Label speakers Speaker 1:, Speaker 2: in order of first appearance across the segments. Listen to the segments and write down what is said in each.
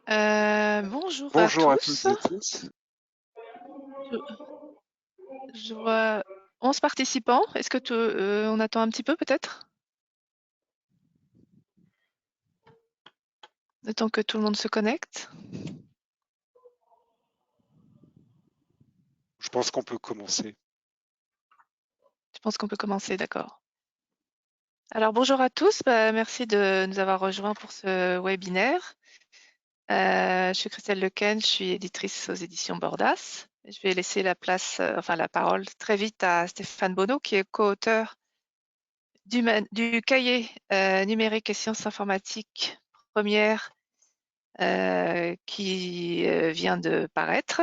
Speaker 1: Bonjour à
Speaker 2: Bonjour à
Speaker 1: tous.
Speaker 2: toutes et tous.
Speaker 1: Je, je vois 11 participants. Est-ce que on attend un petit peu peut-être? Le temps que tout le monde se connecte.
Speaker 2: Je pense qu'on peut commencer.
Speaker 1: Je pense qu'on peut commencer, d'accord. Alors bonjour à tous. Merci de nous avoir rejoints pour ce webinaire. Je suis Christelle Lequen, je suis éditrice aux éditions Bordas. Je vais laisser la parole très vite à Stéphane Bonneau, qui est co-auteur du cahier numérique et sciences informatiques première qui vient de paraître.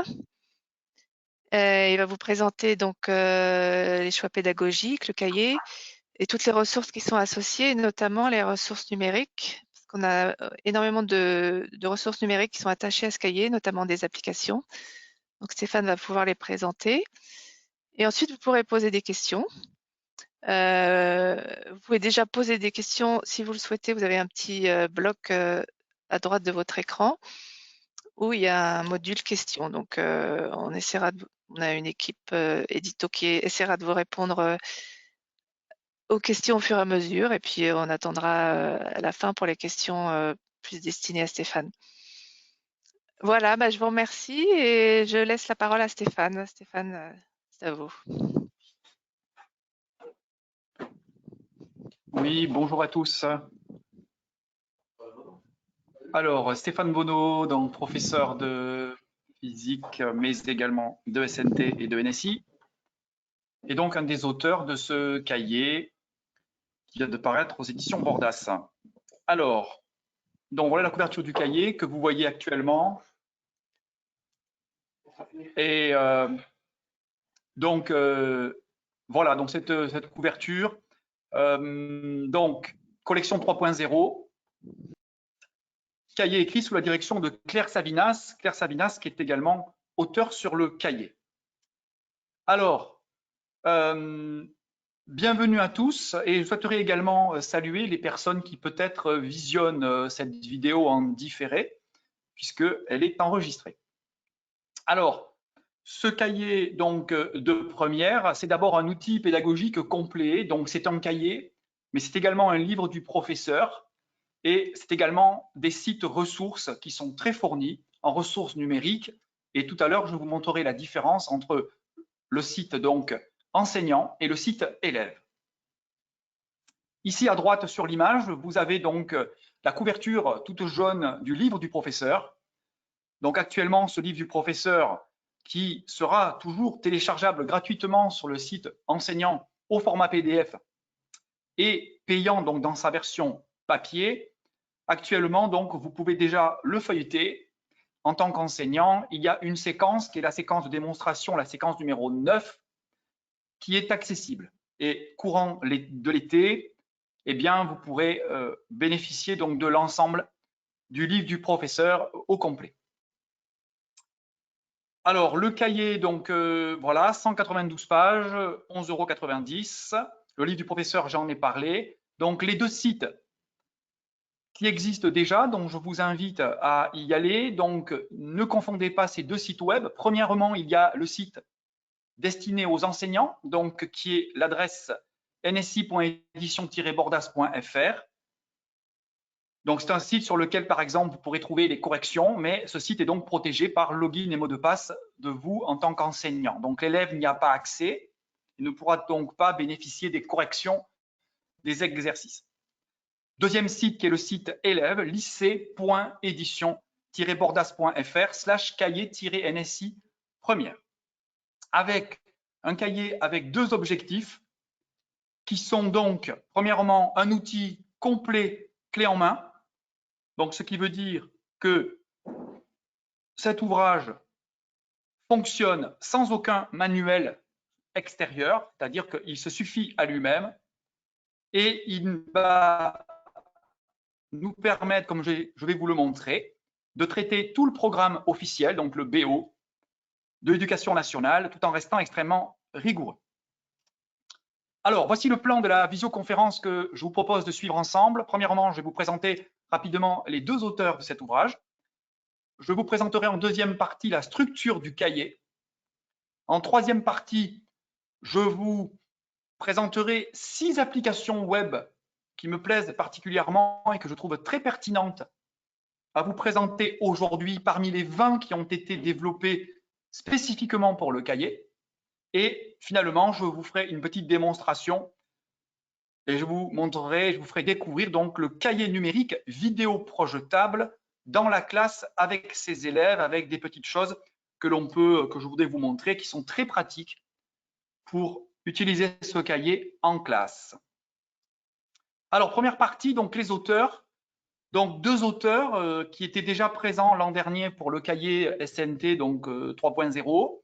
Speaker 1: Il va vous présenter donc les choix pédagogiques, le cahier et toutes les ressources qui sont associées, notamment les ressources numériques, parce qu'on a énormément de ressources numériques qui sont attachées à ce cahier, notamment des applications. Donc Stéphane va pouvoir les présenter. Et ensuite, vous pourrez poser des questions. Vous pouvez déjà poser des questions si vous le souhaitez. Vous avez un petit bloc à droite de votre écran où il y a un module questions. Donc, on a une équipe édito qui essaiera de vous répondre aux questions au fur et à mesure. Et puis, on attendra à la fin pour les questions plus destinées à Stéphane. Voilà, je vous remercie et je laisse la parole à Stéphane. Stéphane, c'est à vous.
Speaker 3: Oui, bonjour à tous. Alors, Stéphane Bonneau, donc professeur de physique, mais également de SNT et de NSI, et donc un des auteurs de ce cahier qui vient de paraître aux éditions Bordas. Alors, donc voilà la couverture du cahier que vous voyez actuellement. Et voilà, donc cette couverture. Donc, collection 3.0. Cahier écrit sous la direction de Claire Savinas qui est également auteur sur le cahier. Alors, bienvenue à tous et je souhaiterais également saluer les personnes qui peut-être visionnent cette vidéo en différé puisqu'elle est enregistrée. Alors, ce cahier donc de première, c'est d'abord un outil pédagogique complet, donc c'est un cahier, mais c'est également un livre du professeur. Et c'est également des sites ressources qui sont très fournis en ressources numériques. Et tout à l'heure, je vous montrerai la différence entre le site donc enseignant et le site élève. Ici à droite sur l'image, vous avez donc la couverture toute jaune du livre du professeur. Donc actuellement, ce livre du professeur qui sera toujours téléchargeable gratuitement sur le site enseignant au format PDF et payant donc dans sa version papier. Actuellement, donc, vous pouvez déjà le feuilleter. En tant qu'enseignant, il y a une séquence qui est la séquence de démonstration, la séquence numéro 9, qui est accessible. Et courant de l'été, eh bien, vous pourrez bénéficier donc de l'ensemble du livre du professeur au complet. Alors, le cahier, donc voilà, 192 pages, 11,90 €. Le livre du professeur, j'en ai parlé. Donc, les deux sites qui existe déjà, donc je vous invite à y aller. Donc, ne confondez pas ces deux sites web. Premièrement, il y a le site destiné aux enseignants, donc qui est l'adresse nsi.edition-bordas.fr. Donc, c'est un site sur lequel, par exemple, vous pourrez trouver les corrections, mais ce site est donc protégé par login et mot de passe de vous en tant qu'enseignant. Donc, l'élève n'y a pas accès, il ne pourra donc pas bénéficier des corrections des exercices. Deuxième site qui est le site élève, lycée.edition-bordas.fr/cahier-nsi première. Avec un cahier avec deux objectifs qui sont donc, premièrement, un outil complet clé en main. Donc, ce qui veut dire que cet ouvrage fonctionne sans aucun manuel extérieur, c'est-à-dire qu'il se suffit à lui-même et il va nous permettre, comme je vais vous le montrer, de traiter tout le programme officiel, donc le BO, de l'éducation nationale, tout en restant extrêmement rigoureux. Alors, voici le plan de la visioconférence que je vous propose de suivre ensemble. Premièrement, je vais vous présenter rapidement les deux auteurs de cet ouvrage. je vous présenterai en deuxième partie la structure du cahier. En troisième partie, je vous présenterai 6 applications web qui me plaisent particulièrement et que je trouve très pertinentes à vous présenter aujourd'hui parmi les 20 qui ont été développées spécifiquement pour le cahier. Et finalement, je vous ferai une petite démonstration et je vous montrerai, je vous ferai découvrir donc le cahier numérique vidéo projetable dans la classe avec ses élèves, avec des petites choses que je voudrais vous montrer, qui sont très pratiques pour utiliser ce cahier en classe. Alors, première partie, donc les auteurs. Donc, 2 auteurs qui étaient déjà présents l'an dernier pour le cahier SNT, donc 3.0,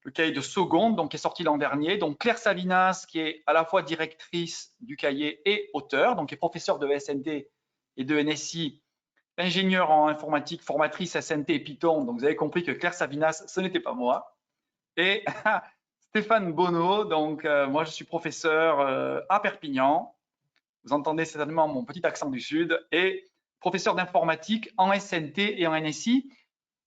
Speaker 3: le cahier de seconde, donc qui est sorti l'an dernier. Donc, Claire Savinas, qui est à la fois directrice du cahier et auteur, donc qui est professeure de SNT et de NSI, ingénieure en informatique, formatrice SNT et Python. Donc, vous avez compris que Claire Savinas, ce n'était pas moi. Et Stéphane Bonneau, donc moi, je suis professeur à Perpignan. Vous entendez certainement mon petit accent du Sud, et professeur d'informatique en SNT et en NSI.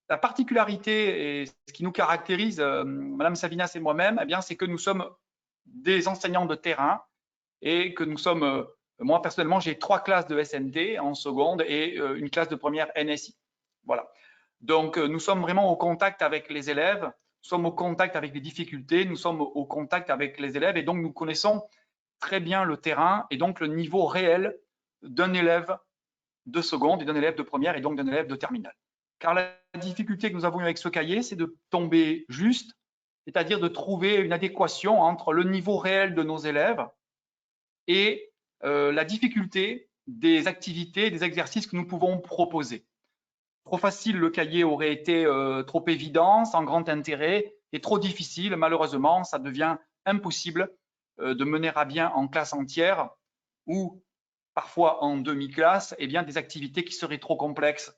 Speaker 3: La particularité et ce qui nous caractérise, Madame Savinas et moi-même, eh bien, c'est que nous sommes des enseignants de terrain et que nous sommes, moi personnellement, j'ai 3 classes de SNT en seconde et une classe de première NSI. Voilà. Donc, nous sommes vraiment au contact avec les élèves, nous sommes au contact avec les difficultés, nous sommes au contact avec les élèves et donc nous connaissons très bien le terrain et donc le niveau réel d'un élève de seconde et d'un élève de première et donc d'un élève de terminale. Car la difficulté que nous avons eu avec ce cahier, c'est de tomber juste, c'est-à-dire de trouver une adéquation entre le niveau réel de nos élèves et la difficulté des activités, des exercices que nous pouvons proposer. Trop facile, le cahier aurait été trop évident, sans grand intérêt, et trop difficile, malheureusement, ça devient impossible de mener à bien en classe entière ou parfois en demi-classe, eh bien, des activités qui seraient trop complexes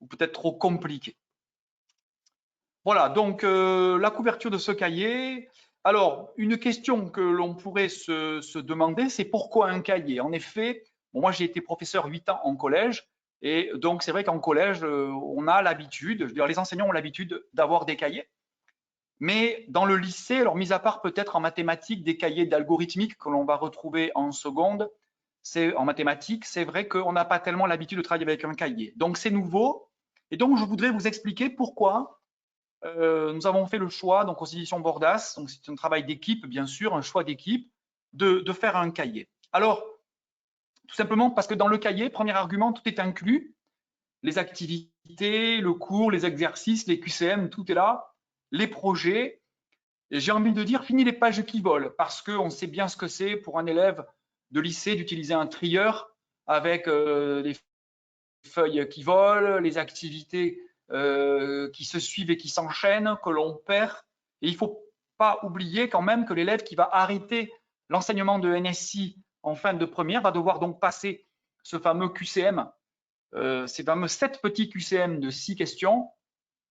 Speaker 3: ou peut-être trop compliquées. Voilà, donc la couverture de ce cahier. Alors, une question que l'on pourrait se demander, c'est pourquoi un cahier? En effet, bon, moi j'ai été professeur 8 ans en collège, et donc c'est vrai qu'en collège, on a l'habitude, je veux dire, les enseignants ont l'habitude d'avoir des cahiers. Mais dans le lycée, alors mis à part peut-être en mathématiques des cahiers d'algorithmique que l'on va retrouver en seconde, en mathématiques, c'est vrai qu'on n'a pas tellement l'habitude de travailler avec un cahier. Donc c'est nouveau. Et donc je voudrais vous expliquer pourquoi nous avons fait le choix, donc aux éditions Bordas, donc c'est un travail d'équipe bien sûr, un choix d'équipe, de faire un cahier. Alors, tout simplement parce que dans le cahier, premier argument, tout est inclus. Les activités, le cours, les exercices, les QCM, tout est là, les projets. Et j'ai envie de dire, fini les pages qui volent, parce qu'on sait bien ce que c'est pour un élève de lycée d'utiliser un trieur avec les feuilles qui volent, les activités qui se suivent et qui s'enchaînent, que l'on perd. Et il ne faut pas oublier quand même que l'élève qui va arrêter l'enseignement de NSI en fin de première va devoir donc passer ce fameux QCM, ces fameux 7 petits QCM de 6 questions.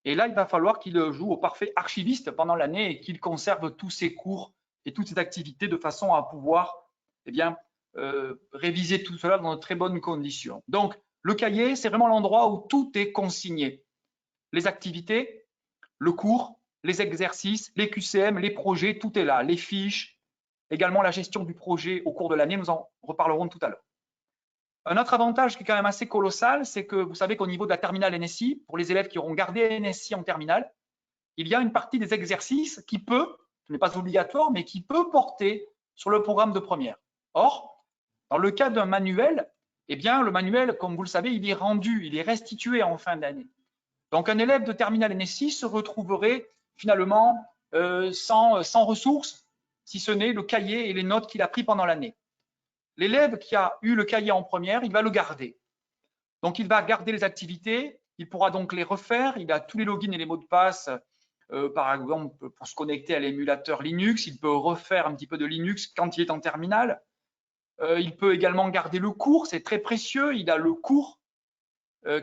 Speaker 3: Et là, il va falloir qu'il joue au parfait archiviste pendant l'année et qu'il conserve tous ses cours et toutes ses activités de façon à pouvoir eh bien, réviser tout cela dans de très bonnes conditions. Donc, le cahier, c'est vraiment l'endroit où tout est consigné. Les activités, le cours, les exercices, les QCM, les projets, tout est là. Les fiches, également la gestion du projet au cours de l'année, nous en reparlerons tout à l'heure. Un autre avantage qui est quand même assez colossal, c'est que vous savez qu'au niveau de la terminale NSI, pour les élèves qui auront gardé NSI en terminale, il y a une partie des exercices qui peut, ce n'est pas obligatoire, mais qui peut porter sur le programme de première. Or, dans le cas d'un manuel, eh bien, le manuel, comme vous le savez, il est rendu, il est restitué en fin d'année. Donc, un élève de terminale NSI se retrouverait finalement sans ressources, si ce n'est le cahier et les notes qu'il a pris pendant l'année. L'élève qui a eu le cahier en première, il va le garder. Donc, il va garder les activités, il pourra donc les refaire, il a tous les logins et les mots de passe, par exemple, pour se connecter à l'émulateur Linux, il peut refaire un petit peu de Linux quand il est en terminale. Il peut également garder le cours, c'est très précieux, il a le cours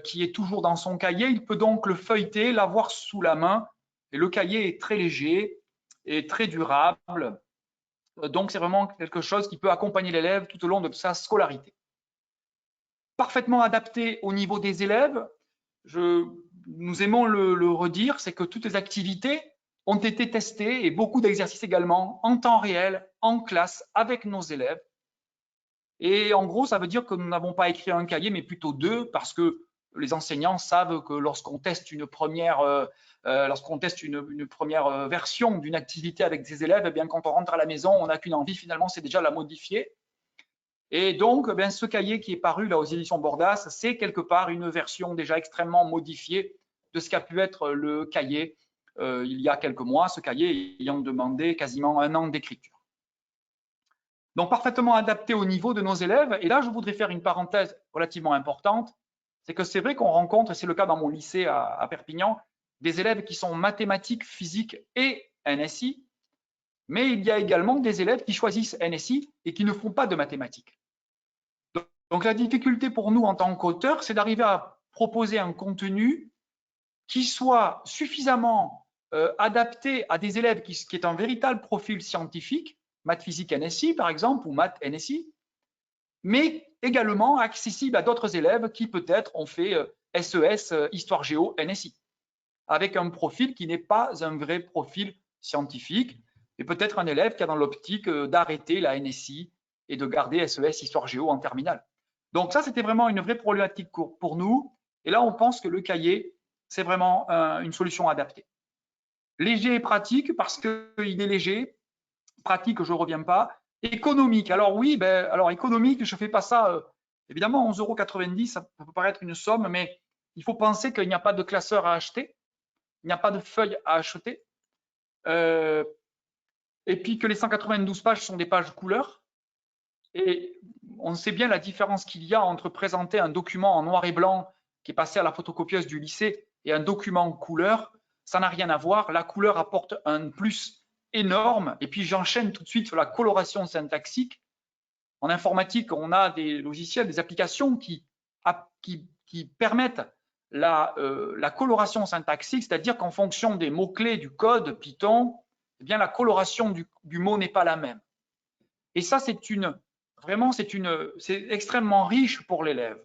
Speaker 3: qui est toujours dans son cahier, il peut donc le feuilleter, l'avoir sous la main, et le cahier est très léger et très durable. Donc, c'est vraiment quelque chose qui peut accompagner l'élève tout au long de sa scolarité. Parfaitement adapté au niveau des élèves. nous aimons le redire, c'est que toutes les activités ont été testées et beaucoup d'exercices également en temps réel, en classe, avec nos élèves. Et en gros, ça veut dire que nous n'avons pas écrit un cahier, mais plutôt deux, parce que les enseignants savent que lorsqu'on teste une première, version d'une activité avec des élèves, eh bien, quand on rentre à la maison, on n'a qu'une envie, finalement, c'est déjà la modifier. Et donc, eh bien, ce cahier qui est paru là aux éditions Bordas, c'est quelque part une version déjà extrêmement modifiée de ce qu'a pu être le cahier il y a quelques mois, ce cahier ayant demandé quasiment 1 an d'écriture. Donc, parfaitement adapté au niveau de nos élèves. Et là, je voudrais faire une parenthèse relativement importante. C'est que c'est vrai qu'on rencontre, et c'est le cas dans mon lycée à Perpignan, des élèves qui sont mathématiques, physique et NSI, mais il y a également des élèves qui choisissent NSI et qui ne font pas de mathématiques. Donc, la difficulté pour nous en tant qu'auteurs, c'est d'arriver à proposer un contenu qui soit suffisamment adapté à des élèves qui est un véritable profil scientifique, maths physique NSI par exemple, ou maths NSI, mais également accessible à d'autres élèves qui peut-être ont fait SES, Histoire Géo, NSI, avec un profil qui n'est pas un vrai profil scientifique, et peut-être un élève qui a dans l'optique d'arrêter la NSI et de garder SES, Histoire Géo en terminale. Donc ça, c'était vraiment une vraie problématique pour nous, et là, on pense que le cahier, c'est vraiment une solution adaptée. Léger et pratique, parce qu'il est léger. Pratique, je ne reviens pas. Économique, alors oui, alors économique, je ne fais pas ça, évidemment, 11,90 €, ça peut paraître une somme, mais il faut penser qu'il n'y a pas de classeur à acheter, il n'y a pas de feuilles à acheter, et puis que les 192 pages sont des pages couleur, et on sait bien la différence qu'il y a entre présenter un document en noir et blanc qui est passé à la photocopieuse du lycée et un document couleur, ça n'a rien à voir. La couleur apporte un plus énorme. Et puis j'enchaîne tout de suite sur la coloration syntaxique. En informatique, on a des logiciels, des applications qui permettent la coloration syntaxique, c'est-à-dire qu'en fonction des mots-clés du code Python, eh bien, la coloration du mot n'est pas la même. Et ça, c'est extrêmement riche pour l'élève.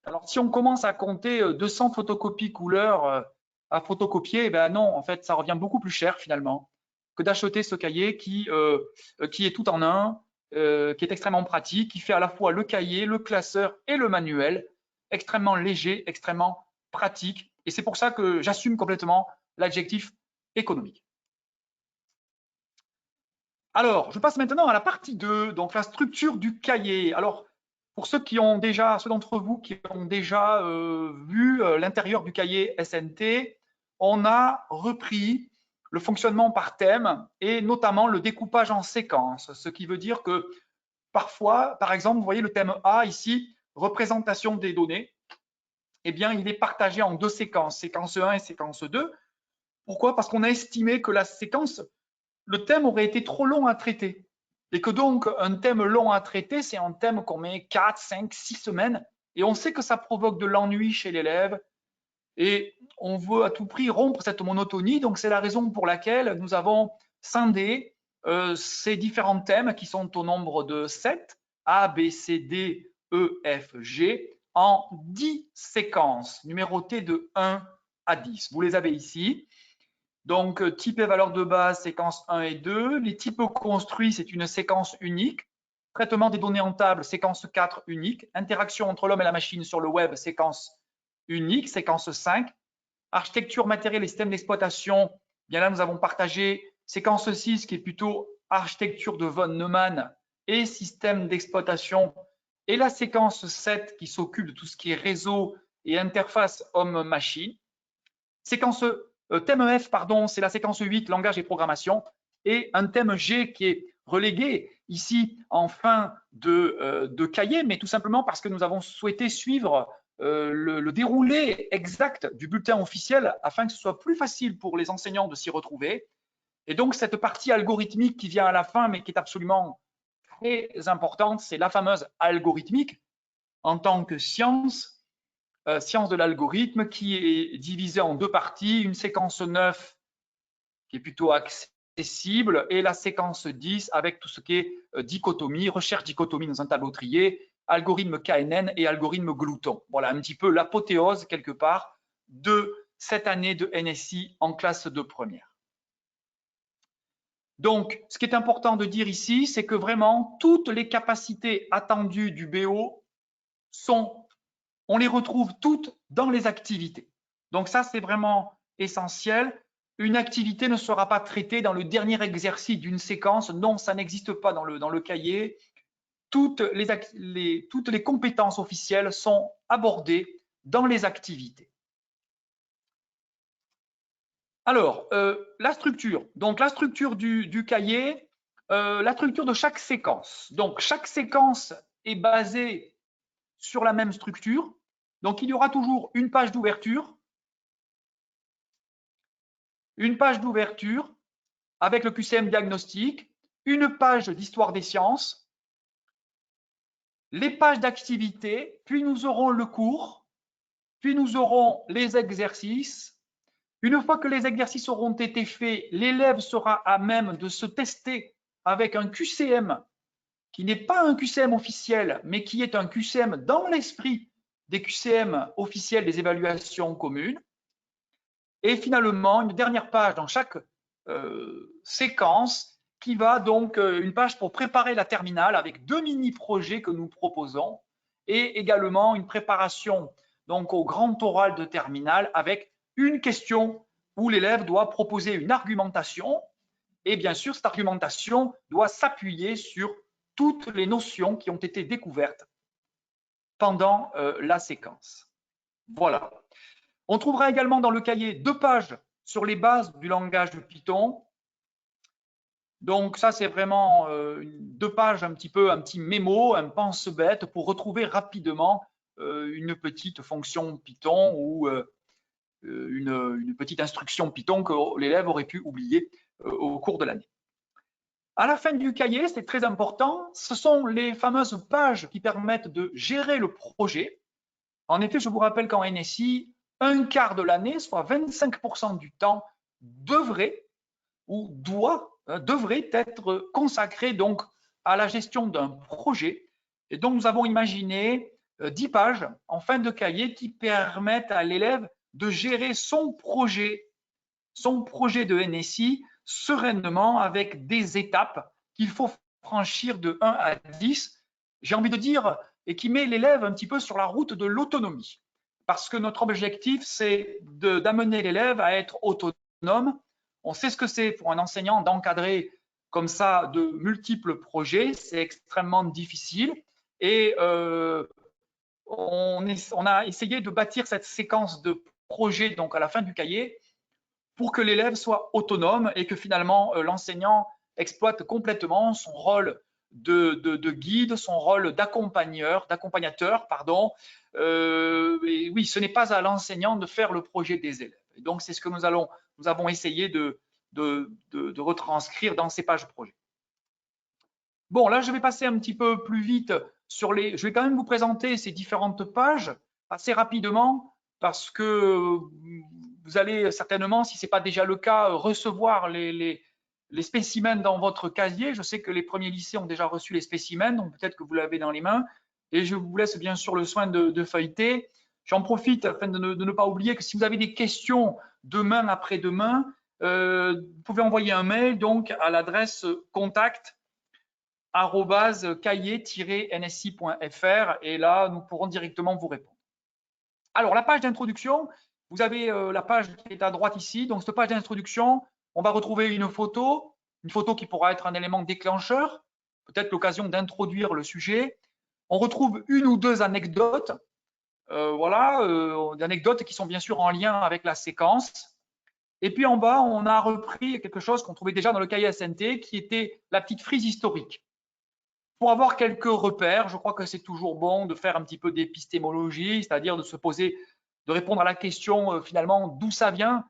Speaker 3: Alors, si on commence à compter 200 photocopies couleurs à photocopier, eh ben non, en fait, ça revient beaucoup plus cher finalement que d'acheter ce cahier qui est tout en un, qui est extrêmement pratique, qui fait à la fois le cahier, le classeur et le manuel, extrêmement léger, extrêmement pratique. Et c'est pour ça que j'assume complètement l'adjectif économique. Alors, je passe maintenant à la partie 2, donc la structure du cahier. Alors, pour ceux d'entre vous qui ont déjà vu l'intérieur du cahier SNT, on a repris le fonctionnement par thème et notamment le découpage en séquences, ce qui veut dire que parfois, par exemple, vous voyez le thème A ici, représentation des données, eh bien, il est partagé en 2 séquences, séquence 1 et séquence 2. Pourquoi? Parce qu'on a estimé que le thème aurait été trop long à traiter. Et que donc, un thème long à traiter, c'est un thème qu'on met 4, 5, 6 semaines. Et on sait que ça provoque de l'ennui chez l'élève. Et on veut à tout prix rompre cette monotonie. Donc, c'est la raison pour laquelle nous avons scindé ces différents thèmes qui sont au nombre de 7, A, B, C, D, E, F, G, en 10 séquences numérotées de 1 à 10. Vous les avez ici. Donc, type et valeur de base, séquence 1 et 2. Les types construits, c'est une séquence unique. Traitement des données en table, séquence 4 unique. Interaction entre l'homme et la machine sur le web, séquence unique, séquence 5. Architecture matérielle et système d'exploitation, bien là, nous avons partagé séquence 6 qui est plutôt architecture de von Neumann et système d'exploitation. Et la séquence 7 qui s'occupe de tout ce qui est réseau et interface homme-machine. Thème F, pardon, c'est la séquence 8, langage et programmation, et un thème G qui est relégué ici en fin de cahier, mais tout simplement parce que nous avons souhaité suivre le déroulé exact du bulletin officiel afin que ce soit plus facile pour les enseignants de s'y retrouver. Et donc, cette partie algorithmique qui vient à la fin, mais qui est absolument très importante, c'est la fameuse algorithmique en tant que science de l'algorithme qui est divisée en 2 parties, une séquence 9 qui est plutôt accessible et la séquence 10 avec tout ce qui est dichotomie, recherche dichotomie dans un tableau trié, algorithme KNN et algorithme glouton. Voilà un petit peu l'apothéose quelque part de cette année de NSI en classe de première. Donc, ce qui est important de dire ici, c'est que vraiment, toutes les capacités attendues du BO on les retrouve toutes dans les activités. Donc ça, c'est vraiment essentiel. Une activité ne sera pas traitée dans le dernier exercice d'une séquence. Non, ça n'existe pas dans le cahier. Toutes les compétences officielles sont abordées dans les activités. Alors, la structure. Donc, la structure du cahier, la structure de chaque séquence. Donc, chaque séquence est basée sur la même structure. Donc, il y aura toujours une page d'ouverture avec le QCM diagnostic, une page d'histoire des sciences, les pages d'activité, puis nous aurons le cours, puis nous aurons les exercices. Une fois que les exercices auront été faits, l'élève sera à même de se tester avec un QCM qui n'est pas un QCM officiel, mais qui est un QCM dans l'esprit des QCM officiels des évaluations communes. Et finalement, une dernière page dans chaque séquence qui va donc une page pour préparer la terminale avec 2 mini-projets que nous proposons et également une préparation donc au grand oral de terminale avec une question où l'élève doit proposer une argumentation et bien sûr cette argumentation doit s'appuyer sur toutes les notions qui ont été découvertes pendant la séquence. Voilà. On trouvera également dans le cahier 2 pages sur les bases du langage de Python. Donc ça, c'est vraiment 2 pages, un petit mémo, un pense-bête pour retrouver rapidement une petite fonction Python ou une petite instruction Python que l'élève aurait pu oublier au cours de l'année. À la fin du cahier, c'est très important, ce sont les fameuses pages qui permettent de gérer le projet. En effet, je vous rappelle qu'en NSI, un quart de l'année, soit 25% du temps, devrait être consacré donc à la gestion d'un projet. Et donc, nous avons imaginé 10 pages en fin de cahier qui permettent à l'élève de gérer son projet de NSI sereinement avec des étapes qu'il faut franchir de 1 à 10. J'ai envie de dire, et qui met l'élève un petit peu sur la route de l'autonomie. Parce que notre objectif, c'est d'amener l'élève à être autonome. On sait ce que c'est pour un enseignant d'encadrer comme ça de multiples projets. C'est extrêmement difficile. Et on a essayé de bâtir cette séquence de projets donc à la fin du cahier pour que l'élève soit autonome et que finalement l'enseignant exploite complètement son rôle de guide, son rôle d'accompagnateur, pardon. Et oui, ce n'est pas à l'enseignant de faire le projet des élèves. Et donc, c'est ce que nous avons essayé de retranscrire dans ces pages projet. Bon, là, je vais passer un petit peu plus vite sur les… Je vais quand même vous présenter ces différentes pages assez rapidement parce que vous allez certainement, si ce n'est pas déjà le cas, recevoir les spécimens dans votre casier. Je sais que les premiers lycées ont déjà reçu les spécimens, donc peut-être que vous l'avez dans les mains. Et je vous laisse bien sûr le soin de feuilleter. J'en profite afin de ne pas oublier que si vous avez des questions demain, après-demain, vous pouvez envoyer un mail donc à l'adresse contact@cahier-nsi.fr et là, nous pourrons directement vous répondre. Alors, la page d'introduction, vous avez la page qui est à droite ici. Donc, cette page d'introduction, on va retrouver une photo qui pourra être un élément déclencheur, peut-être l'occasion d'introduire le sujet. On retrouve une ou deux anecdotes, des anecdotes qui sont bien sûr en lien avec la séquence. Et puis en bas, on a repris quelque chose qu'on trouvait déjà dans le cahier SNT, qui était la petite frise historique. Pour avoir quelques repères, je crois que c'est toujours bon de faire un petit peu d'épistémologie, c'est-à-dire de se poser, de répondre à la question finalement d'où ça vient,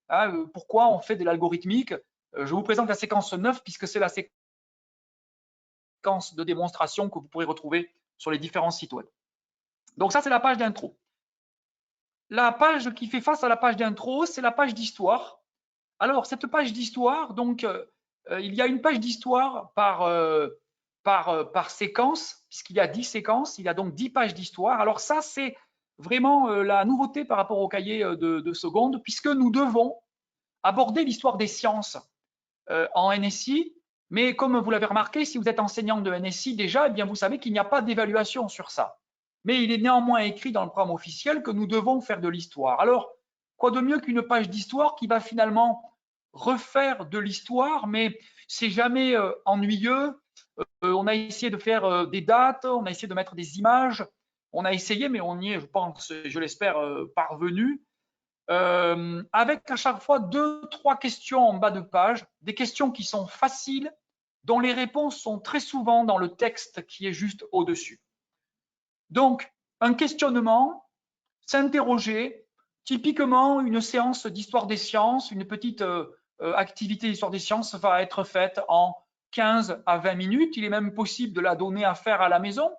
Speaker 3: hein, pourquoi on fait de l'algorithmique. Je vous présente la séquence 9 puisque c'est la séquence de démonstration que vous pourrez retrouver sur les différents sites web. Donc ça, c'est la page d'intro. La page qui fait face à la page d'intro, c'est la page d'histoire. Alors, cette page d'histoire, donc, il y a une page d'histoire par séquence, puisqu'il y a 10 séquences, il y a donc 10 pages d'histoire. Alors ça, c'est vraiment la nouveauté par rapport au cahier de seconde, puisque nous devons aborder l'histoire des sciences en NSI. Mais comme vous l'avez remarqué, si vous êtes enseignant de NSI déjà, eh bien vous savez qu'il n'y a pas d'évaluation sur ça. Mais il est néanmoins écrit dans le programme officiel que nous devons faire de l'histoire. Alors, quoi de mieux qu'une page d'histoire qui va finalement refaire de l'histoire, mais c'est jamais ennuyeux. On a essayé de faire des dates, on a essayé de mettre des images, on a essayé, mais on y est, je pense, je l'espère, parvenu. Avec à chaque fois 2-3 questions en bas de page, des questions qui sont faciles, dont les réponses sont très souvent dans le texte qui est juste au-dessus. Donc, un questionnement, s'interroger, typiquement une séance d'histoire des sciences, une petite activité d'histoire des sciences va être faite en 15 à 20 minutes. Il est même possible de la donner à faire à la maison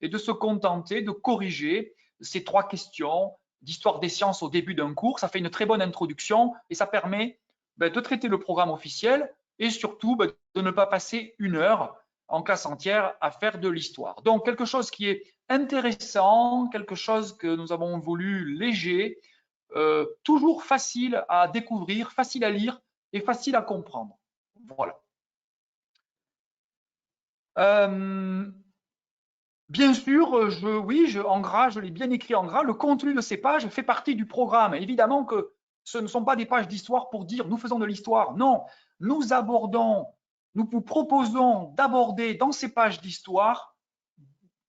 Speaker 3: et de se contenter de corriger ces 3 questions d'histoire des sciences au début d'un cours. Ça fait une très bonne introduction et ça permet de traiter le programme officiel et surtout de ne pas passer 1 heure en classe entière à faire de l'histoire. Donc, quelque chose qui est intéressant, quelque chose que nous avons voulu léger, toujours facile à découvrir, facile à lire et facile à comprendre. Voilà. Bien sûr, oui, en gras, je l'ai bien écrit en gras, le contenu de ces pages fait partie du programme. Évidemment que ce ne sont pas des pages d'histoire pour dire nous faisons de l'histoire. Non, nous vous proposons d'aborder dans ces pages d'histoire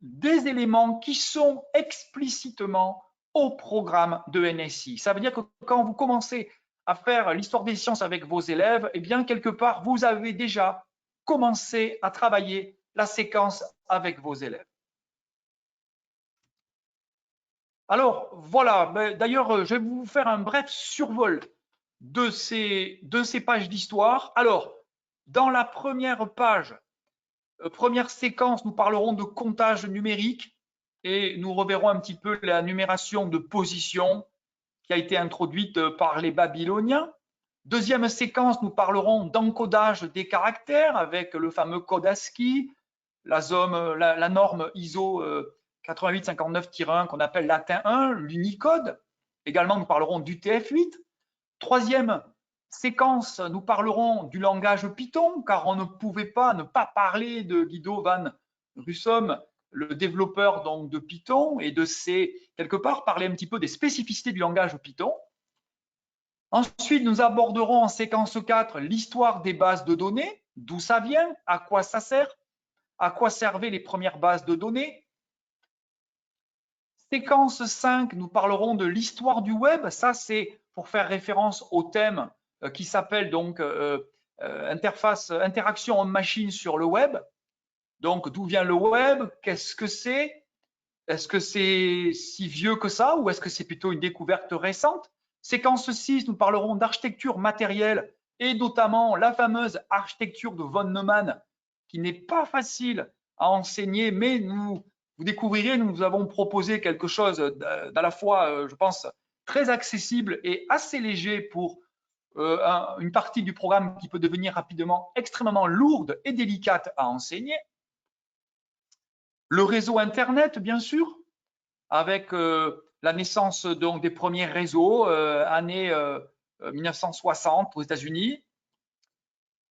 Speaker 3: des éléments qui sont explicitement au programme de NSI. Ça veut dire que quand vous commencez à faire l'histoire des sciences avec vos élèves, eh bien, quelque part, vous avez déjà commencé à travailler la séquence avec vos élèves. Alors, voilà, d'ailleurs, je vais vous faire un bref survol de ces pages d'histoire. Alors, dans la première page, première séquence, nous parlerons de comptage numérique et nous reverrons un petit peu la numération de position qui a été introduite par les Babyloniens. Deuxième séquence, nous parlerons d'encodage des caractères avec le fameux code ASCII, la norme ISO 8859-1 qu'on appelle latin 1, l'Unicode. Également, nous parlerons d'UTF-8. Troisième séquence, nous parlerons du langage Python, car on ne pouvait pas ne pas parler de Guido van Rossum, le développeur donc, de Python, et de quelque part, parler un petit peu des spécificités du langage Python. Ensuite, nous aborderons en séquence 4 l'histoire des bases de données, d'où ça vient, à quoi ça sert, à quoi servaient les premières bases de données. Séquence 5, nous parlerons de l'histoire du web. Ça, c'est pour faire référence au thème qui s'appelle donc interaction homme-machine sur le web. Donc, d'où vient le web? Qu'est-ce que c'est? Est-ce que c'est si vieux que ça ou est-ce que c'est plutôt une découverte récente? Séquence 6, nous parlerons d'architecture matérielle et notamment la fameuse architecture de von Neumann qui n'est pas facile à enseigner, mais vous découvrirez, nous avons proposé quelque chose d'à la fois, je pense, très accessible et assez léger pour une partie du programme qui peut devenir rapidement extrêmement lourde et délicate à enseigner. Le réseau Internet, bien sûr, avec la naissance donc, des premiers réseaux, années 1960 aux États-Unis.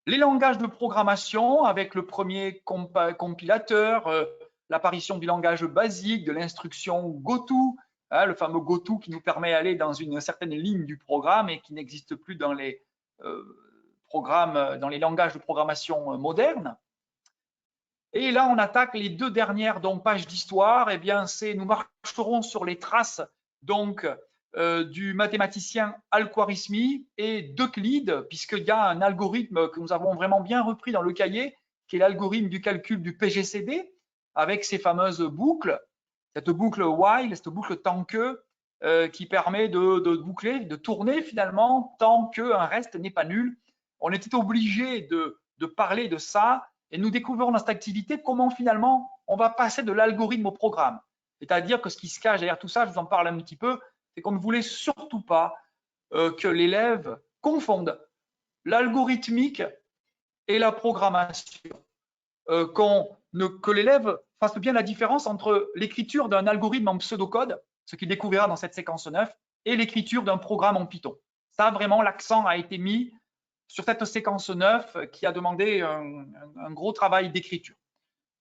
Speaker 3: Les langages de programmation, avec le premier compilateur, l'apparition du langage basique, de l'instruction GoTo, le fameux GoTo qui nous permet d'aller dans une certaine ligne du programme et qui n'existe plus dans les dans les langages de programmation modernes. Et là, on attaque les 2 dernières donc, pages d'histoire. Eh bien, nous marcherons sur les traces donc, du mathématicien Al-Khwarizmi et d'Euclide, puisqu'il y a un algorithme que nous avons vraiment bien repris dans le cahier, qui est l'algorithme du calcul du PGCD, avec ces fameuses boucles, cette boucle while, cette boucle tant que, qui permet de boucler, de tourner finalement tant qu'un reste n'est pas nul. On était obligé de parler de ça et nous découvrons dans cette activité comment finalement on va passer de l'algorithme au programme. C'est-à-dire que ce qui se cache derrière tout ça, je vous en parle un petit peu, c'est qu'on ne voulait surtout pas que l'élève confonde l'algorithmique et la programmation. Que l'élève fasse bien la différence entre l'écriture d'un algorithme en pseudocode ce qu'il découvrira dans cette séquence 9, et l'écriture d'un programme en Python. Ça, vraiment, l'accent a été mis sur cette séquence 9 qui a demandé un gros travail d'écriture.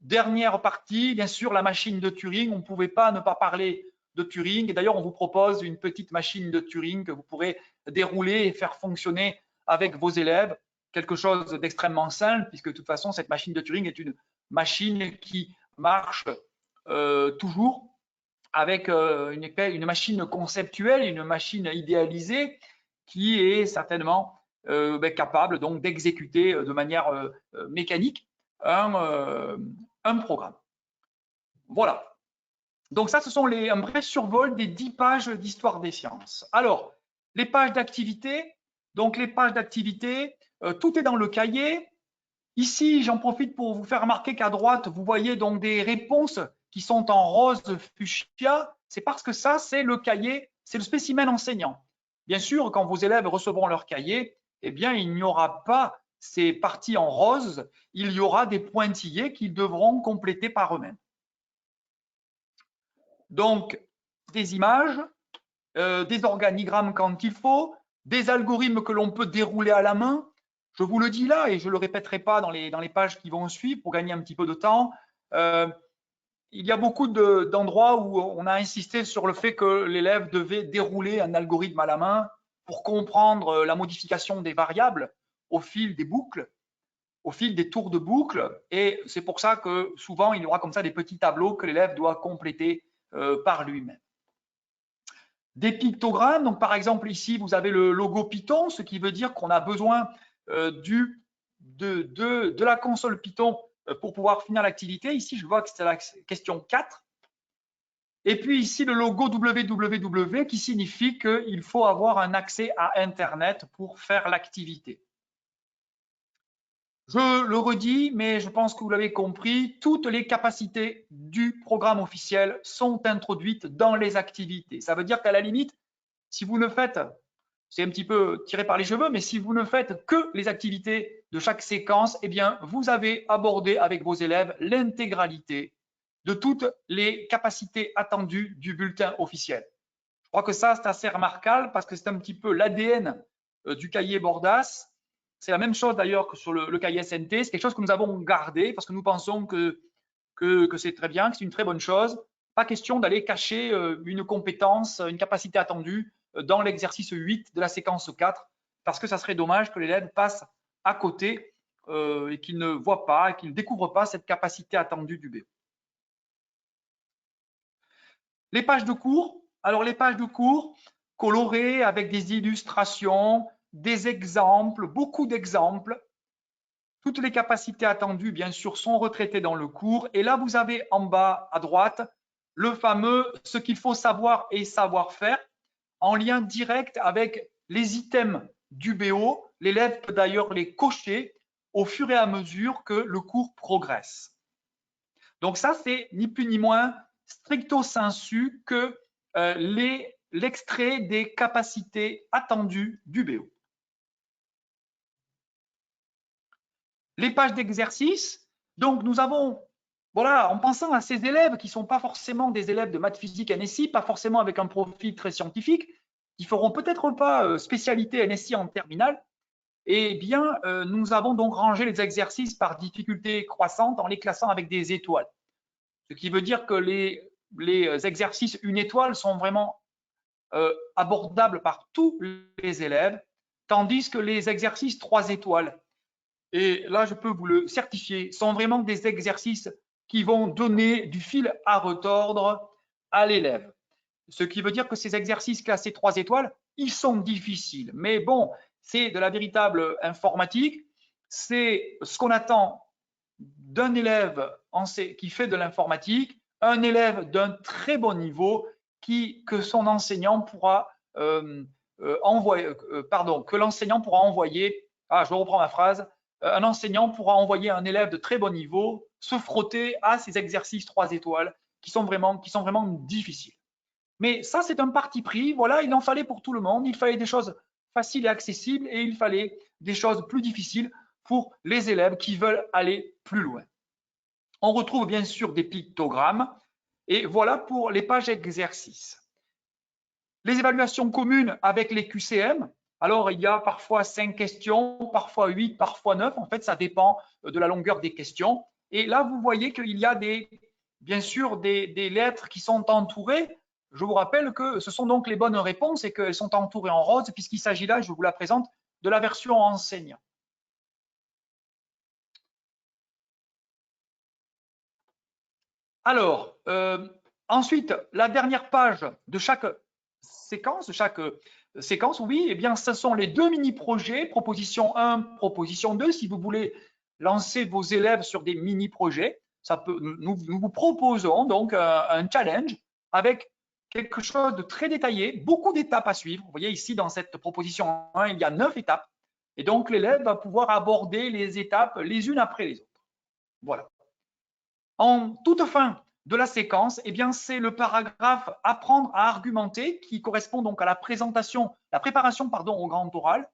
Speaker 3: Dernière partie, bien sûr, la machine de Turing. On ne pouvait pas ne pas parler de Turing. Et d'ailleurs, on vous propose une petite machine de Turing que vous pourrez dérouler et faire fonctionner avec vos élèves. Quelque chose d'extrêmement simple, puisque de toute façon, cette machine de Turing est une machine qui marche toujours avec une machine conceptuelle, une machine idéalisée qui est certainement capable donc d'exécuter de manière mécanique un programme. Voilà. Donc ça, ce sont un bref survol des 10 pages d'histoire des sciences. Alors, les pages d'activité. Donc les pages d'activité, tout est dans le cahier. Ici, j'en profite pour vous faire remarquer qu'à droite, vous voyez donc des réponses qui sont en rose fuchsia. C'est parce que ça, c'est le cahier, c'est le spécimen enseignant. Bien sûr, quand vos élèves recevront leur cahier, eh bien, il n'y aura pas ces parties en rose, il y aura des pointillés qu'ils devront compléter par eux-mêmes. Donc, des images, des organigrammes quand il faut, des algorithmes que l'on peut dérouler à la main. Je vous le dis là et je ne le répéterai pas dans les pages qui vont suivre pour gagner un petit peu de temps. Il y a beaucoup d'endroits où on a insisté sur le fait que l'élève devait dérouler un algorithme à la main pour comprendre la modification des variables au fil des boucles, au fil des tours de boucle. Et c'est pour ça que souvent, il y aura comme ça des petits tableaux que l'élève doit compléter par lui-même. Des pictogrammes, donc par exemple ici, vous avez le logo Python, ce qui veut dire qu'on a besoin de la console Python pour pouvoir finir l'activité. Ici, je vois que c'est la question 4. Et puis ici, le logo www qui signifie qu'il faut avoir un accès à Internet pour faire l'activité. Je le redis, mais je pense que vous l'avez compris, toutes les capacités du programme officiel sont introduites dans les activités. Ça veut dire qu'à la limite, si vous ne faites, c'est un petit peu tiré par les cheveux, mais si vous ne faites que les activités de chaque séquence, eh bien, vous avez abordé avec vos élèves l'intégralité de toutes les capacités attendues du bulletin officiel. Je crois que ça, c'est assez remarquable parce que c'est un petit peu l'ADN du cahier Bordas. C'est la même chose d'ailleurs que sur le cahier SNT. C'est quelque chose que nous avons gardé parce que nous pensons que c'est très bien, que c'est une très bonne chose. Pas question d'aller cacher une compétence, une capacité attendue dans l'exercice 8 de la séquence 4 parce que ça serait dommage que l'élève passe à côté et qu'il ne voit pas, qu'il ne découvre pas cette capacité attendue du BO. Les pages de cours. Alors, les pages de cours colorées avec des illustrations, des exemples, beaucoup d'exemples. Toutes les capacités attendues, bien sûr, sont retraitées dans le cours. Et là, vous avez en bas à droite le fameux « ce qu'il faut savoir et savoir faire » en lien direct avec les items du BO. L'élève peut d'ailleurs les cocher au fur et à mesure que le cours progresse. Donc ça, c'est ni plus ni moins stricto sensu que l'extrait des capacités attendues du BO. Les pages d'exercice, donc nous avons, voilà, en pensant à ces élèves qui ne sont pas forcément des élèves de maths, physique, NSI, pas forcément avec un profil très scientifique, qui feront peut-être pas spécialité NSI en terminale, eh bien, nous avons donc rangé les exercices par difficulté croissante en les classant avec des étoiles. Ce qui veut dire que les exercices 1 étoile sont vraiment abordables par tous les élèves, tandis que les exercices 3 étoiles, et là je peux vous le certifier, sont vraiment des exercices qui vont donner du fil à retordre à l'élève. Ce qui veut dire que ces exercices classés 3 étoiles, ils sont difficiles. Mais bon, c'est de la véritable informatique, c'est ce qu'on attend d'un élève qui fait de l'informatique, un élève d'un très bon niveau que son enseignant pourra que l'enseignant pourra envoyer, je reprends ma phrase, un enseignant pourra envoyer un élève de très bon niveau se frotter à ces exercices 3 étoiles qui sont vraiment difficiles. Mais ça, c'est un parti pris. Voilà, il en fallait pour tout le monde. Il fallait des choses faciles et accessibles et il fallait des choses plus difficiles pour les élèves qui veulent aller plus loin. On retrouve bien sûr des pictogrammes et voilà pour les pages exercices. Les évaluations communes avec les QCM. Alors, il y a parfois 5 questions, parfois 8, parfois 9. En fait, ça dépend de la longueur des questions. Et là, vous voyez qu'il y a bien sûr des lettres qui sont entourées. Je vous rappelle que ce sont donc les bonnes réponses et qu'elles sont entourées en rose, puisqu'il s'agit là, je vous la présente, de la version enseignant. Alors, ensuite, la dernière page de chaque séquence, oui, eh bien, ce sont les 2 mini-projets, proposition 1, proposition 2. Si vous voulez lancer vos élèves sur des mini-projets, nous vous proposons donc un challenge avec quelque chose de très détaillé, beaucoup d'étapes à suivre. Vous voyez ici, dans cette proposition 1, il y a 9 étapes. Et donc, l'élève va pouvoir aborder les étapes les unes après les autres. Voilà. En toute fin de la séquence, eh bien, c'est le paragraphe « Apprendre à argumenter » qui correspond donc à la préparation au grand oral.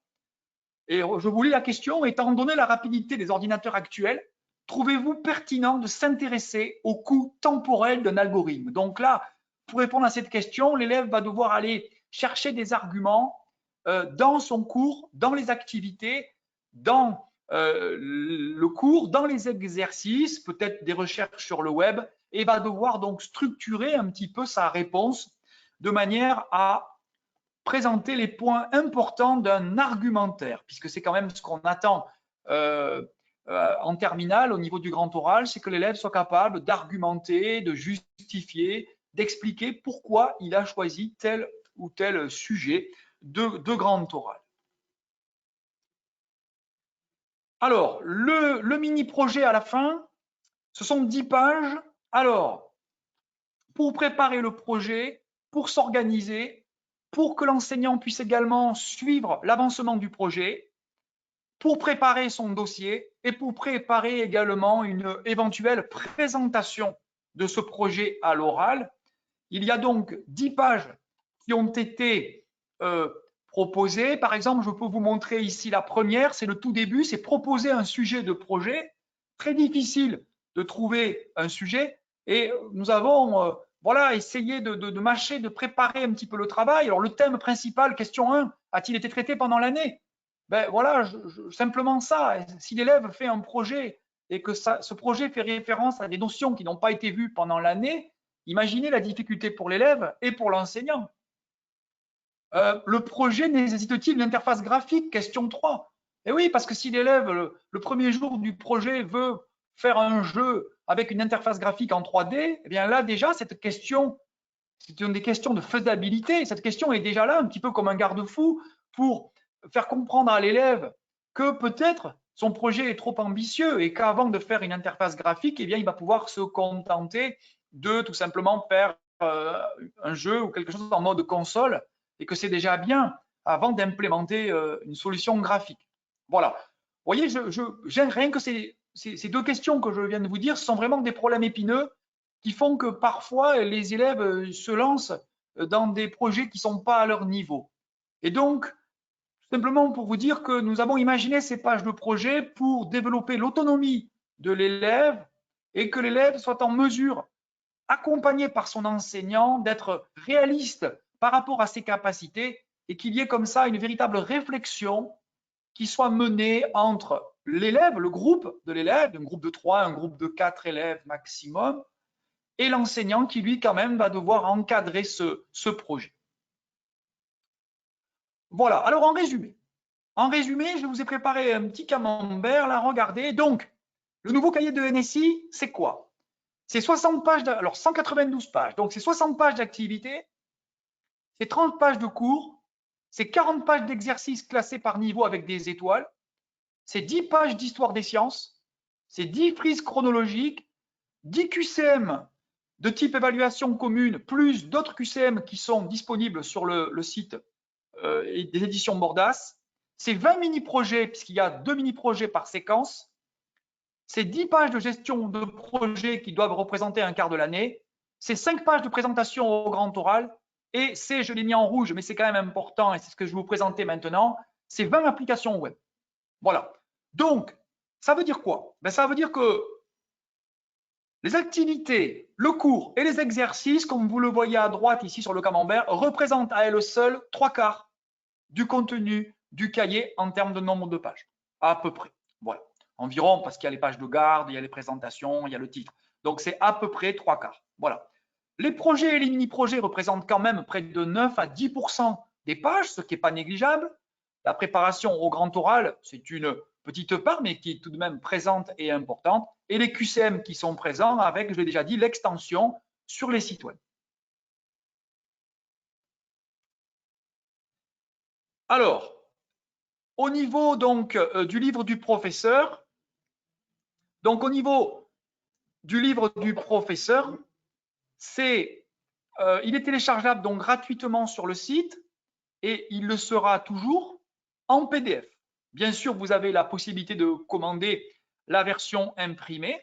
Speaker 3: Et je vous lis la question. Étant donné la rapidité des ordinateurs actuels, trouvez-vous pertinent de s'intéresser au coût temporel d'un algorithme? Donc là, pour répondre à cette question, l'élève va devoir aller chercher des arguments dans son cours, dans les activités, dans le cours, dans les exercices, peut-être des recherches sur le web, et va devoir donc structurer un petit peu sa réponse de manière à présenter les points importants d'un argumentaire, puisque c'est quand même ce qu'on attend en terminale au niveau du grand oral, c'est que l'élève soit capable d'argumenter, de justifier, d'expliquer pourquoi il a choisi tel ou tel sujet de grand oral. Alors, le mini-projet à la fin, ce sont 10 pages. Alors, pour préparer le projet, pour s'organiser, pour que l'enseignant puisse également suivre l'avancement du projet, pour préparer son dossier et pour préparer également une éventuelle présentation de ce projet à l'oral. Il y a donc 10 pages qui ont été proposées. Par exemple, je peux vous montrer ici la première, c'est le tout début, c'est proposer un sujet de projet. Très difficile de trouver un sujet et nous avons voilà, essayé de mâcher, de préparer un petit peu le travail. Alors, le thème principal, question 1, a-t-il été traité pendant l'année? Ben voilà, simplement ça. Si l'élève fait un projet et que ce projet fait référence à des notions qui n'ont pas été vues pendant l'année, imaginez la difficulté pour l'élève et pour l'enseignant. Le projet nécessite-t-il une interface graphique? Question 3. Et oui, parce que si l'élève, le premier jour du projet, veut faire un jeu avec une interface graphique en 3D, eh bien là déjà, cette question, c'est une des questions de faisabilité. Cette question est déjà là, un petit peu comme un garde-fou pour faire comprendre à l'élève que peut-être son projet est trop ambitieux et qu'avant de faire une interface graphique, eh bien, il va pouvoir se contenter de tout simplement faire un jeu ou quelque chose en mode console et que c'est déjà bien avant d'implémenter une solution graphique. Voilà. Vous voyez, rien que ces 2 questions que je viens de vous dire, ce sont vraiment des problèmes épineux qui font que parfois les élèves se lancent dans des projets qui ne sont pas à leur niveau. Et donc, simplement pour vous dire que nous avons imaginé ces pages de projet pour développer l'autonomie de l'élève et que l'élève soit en mesure, accompagné par son enseignant, d'être réaliste par rapport à ses capacités et qu'il y ait comme ça une véritable réflexion qui soit menée entre l'élève, le groupe de l'élève, un groupe de 3, un groupe de 4 élèves maximum, et l'enseignant qui, lui, quand même, va devoir encadrer ce projet. Voilà, alors en résumé, je vous ai préparé un petit camembert, là, regardez. Donc, le nouveau cahier de NSI, c'est quoi? C'est 60 pages, alors 192 pages, donc c'est 60 pages d'activité, c'est 30 pages de cours, c'est 40 pages d'exercices classés par niveau avec des étoiles, c'est 10 pages d'histoire des sciences, c'est 10 frises chronologiques, 10 QCM de type évaluation commune, plus d'autres QCM qui sont disponibles sur le site des éditions Bordas. C'est 20 mini-projets, puisqu'il y a 2 mini-projets par séquence. C'est 10 pages de gestion de projet qui doivent représenter un quart de l'année. C'est 5 pages de présentation au grand oral. Et c'est, je l'ai mis en rouge, mais c'est quand même important, et c'est ce que je vais vous présenter maintenant, c'est 20 applications web. Voilà. Donc, ça veut dire quoi? Ben, ça veut dire que Les activités, le cours et les exercices, comme vous le voyez à droite ici sur le camembert, représentent à elles seules 3/4 du contenu du cahier en termes de nombre de pages, à peu près. Voilà, environ, parce qu'il y a les pages de garde, il y a les présentations, il y a le titre. Donc, c'est à peu près 3/4. Voilà. Les projets et les mini-projets représentent quand même près de 9 à 10% des pages, ce qui n'est pas négligeable. La préparation au grand oral, c'est une petite part, mais qui est tout de même présente et importante. Et les QCM qui sont présents avec, je l'ai déjà dit, l'extension sur les sites web. Alors, au niveau donc du livre du professeur, il est téléchargeable donc gratuitement sur le site et il le sera toujours en PDF. Bien sûr, vous avez la possibilité de commander la version imprimée.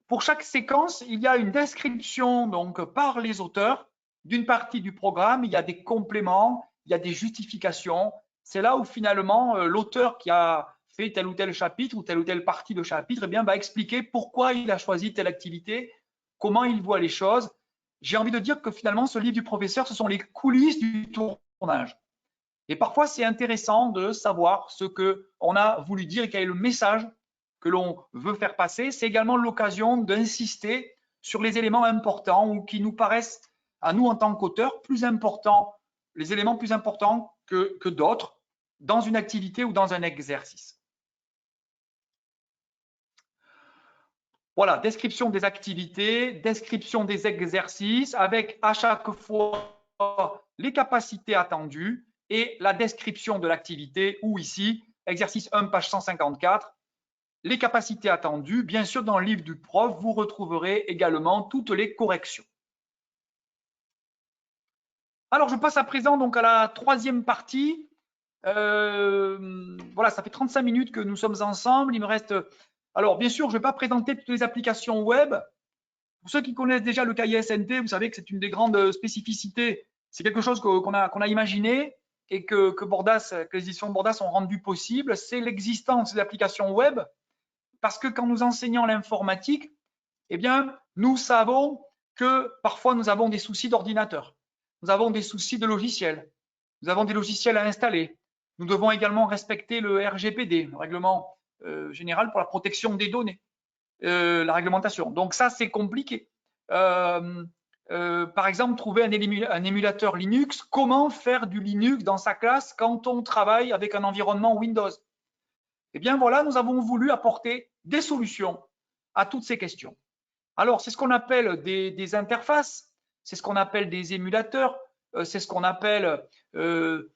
Speaker 3: Pour chaque séquence, il y a une description donc par les auteurs d'une partie du programme. Il y a des compléments, il y a des justifications. C'est là où finalement l'auteur qui a fait tel ou tel chapitre ou telle partie de chapitre eh bien, va expliquer pourquoi il a choisi telle activité, comment il voit les choses. J'ai envie de dire que finalement, ce livre du professeur, ce sont les coulisses du tournage. Et parfois, c'est intéressant de savoir ce qu'on a voulu dire et quel est le message que l'on veut faire passer. C'est également l'occasion d'insister sur les éléments importants ou qui nous paraissent, à nous en tant qu'auteurs, plus importants, les éléments plus importants que d'autres dans une activité ou dans un exercice. Voilà, description des activités, description des exercices avec à chaque fois les capacités attendues et la description de l'activité ou ici, exercice 1, page 154, les capacités attendues. Bien sûr, dans le livre du prof, vous retrouverez également toutes les corrections. Alors, je passe à présent donc à la troisième partie. Voilà, ça fait 35 minutes que nous sommes ensemble. Il me reste… Alors, bien sûr, je ne vais pas présenter toutes les applications web. Pour ceux qui connaissent déjà le cahier SNT, vous savez que c'est une des grandes spécificités. C'est quelque chose qu'on a imaginé et que les éditions Bordas ont rendu possible. C'est l'existence des applications web. Parce que quand nous enseignons l'informatique, eh bien, nous savons que parfois nous avons des soucis d'ordinateur. Nous avons des soucis de logiciels. Nous avons des logiciels à installer. Nous devons également respecter le RGPD, le règlement général pour la protection des données, la réglementation. Donc ça, c'est compliqué. Par exemple, trouver un émulateur Linux. Comment faire du Linux dans sa classe quand on travaille avec un environnement Windows? Eh bien voilà, nous avons voulu apporter des solutions à toutes ces questions. Alors, c'est ce qu'on appelle des interfaces, c'est ce qu'on appelle des émulateurs, c'est ce qu'on appelle des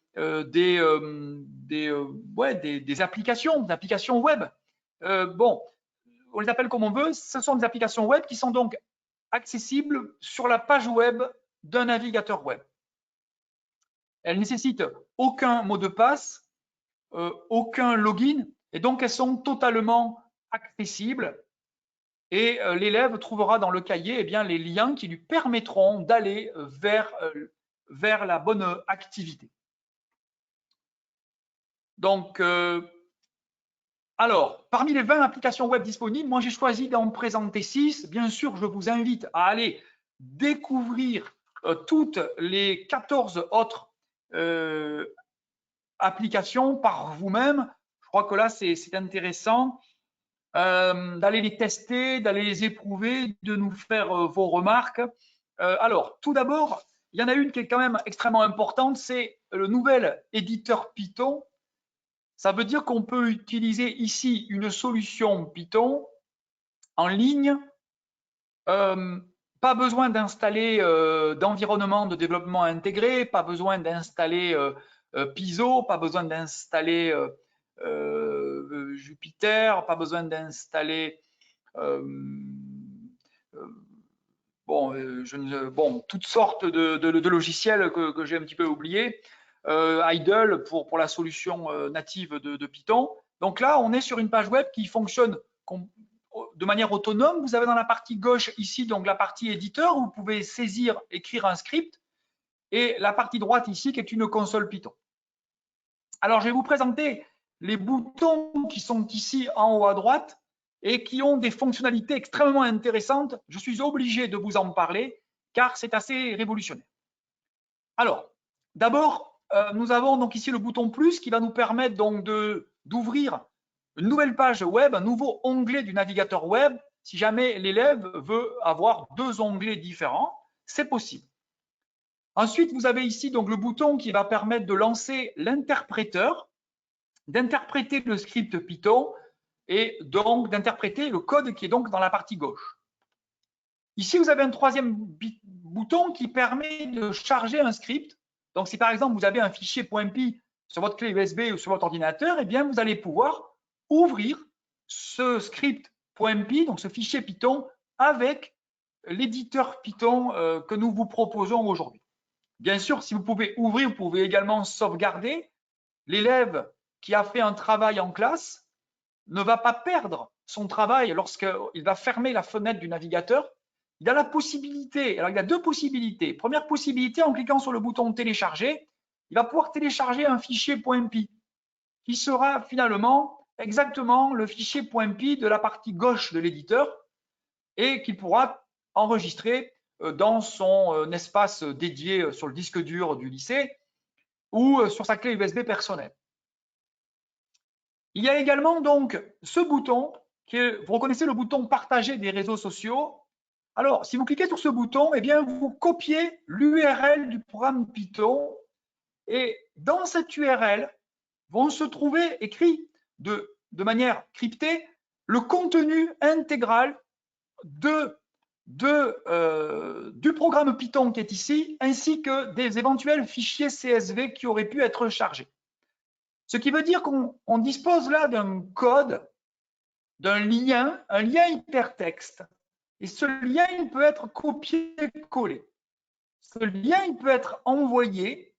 Speaker 3: applications web. Bon, on les appelle comme on veut, ce sont des applications web qui sont donc accessibles sur la page web d'un navigateur web. Elles ne nécessitent aucun mot de passe, aucun login, et donc elles sont totalement accessibles. Et l'élève trouvera dans le cahier eh bien, les liens qui lui permettront d'aller vers la bonne activité. Donc, alors, parmi les 20 applications web disponibles, moi j'ai choisi d'en présenter 6. Bien sûr, je vous invite à aller découvrir toutes les 14 autres applications par vous-même. Je crois que là, c'est intéressant. D'aller les tester, d'aller les éprouver, de nous faire vos remarques. Alors, tout d'abord, il y en a une qui est quand même extrêmement importante, c'est le nouvel éditeur Python. Ça veut dire qu'on peut utiliser ici une solution Python en ligne. Pas besoin d'installer d'environnement de développement intégré, pas besoin d'installer Piso, pas besoin d'installer Jupyter, pas besoin d'installer toutes sortes de logiciels que j'ai un petit peu oubliés. Idle pour la solution native de Python. Donc là, on est sur une page web qui fonctionne de manière autonome. Vous avez dans la partie gauche ici donc la partie éditeur où vous pouvez saisir, écrire un script, et la partie droite ici qui est une console Python. Alors, je vais vous présenter les boutons qui sont ici en haut à droite. et qui ont des fonctionnalités extrêmement intéressantes. Je suis obligé de vous en parler car c'est assez révolutionnaire. Alors, d'abord, nous avons donc ici le bouton plus qui va nous permettre donc d'ouvrir une nouvelle page web, un nouveau onglet du navigateur web. Si jamais l'élève veut avoir deux onglets différents, c'est possible. Ensuite, vous avez ici donc le bouton qui va permettre de lancer l'interpréteur, d'interpréter le script Python et donc d'interpréter le code qui est donc dans la partie gauche. Ici, vous avez un troisième bouton qui permet de charger un script. Donc, si par exemple, vous avez un fichier .py sur votre clé USB ou sur votre ordinateur, eh bien, vous allez pouvoir ouvrir ce script .py, donc ce fichier Python, avec l'éditeur Python que nous vous proposons aujourd'hui. Bien sûr, si vous pouvez ouvrir, vous pouvez également sauvegarder. L'élève qui a fait un travail en classe ne va pas perdre son travail lorsqu'il va fermer la fenêtre du navigateur. Il a la possibilité, alors il a deux possibilités. Première possibilité, en cliquant sur le bouton télécharger, il va pouvoir télécharger un fichier .py qui sera finalement exactement le fichier .py de la partie gauche de l'éditeur et qu'il pourra enregistrer dans son espace dédié sur le disque dur du lycée ou sur sa clé USB personnelle. Il y a également donc ce bouton, vous reconnaissez le bouton partager des réseaux sociaux. Alors, si vous cliquez sur ce bouton, eh bien, vous copiez l'URL du programme Python et dans cette URL vont se trouver écrit de manière cryptée le contenu intégral du programme Python qui est ici, ainsi que des éventuels fichiers CSV qui auraient pu être chargés. Ce qui veut dire qu'on dispose là d'un code, d'un lien, un lien hypertexte. Et ce lien, il peut être copié-collé. Ce lien, il peut être envoyé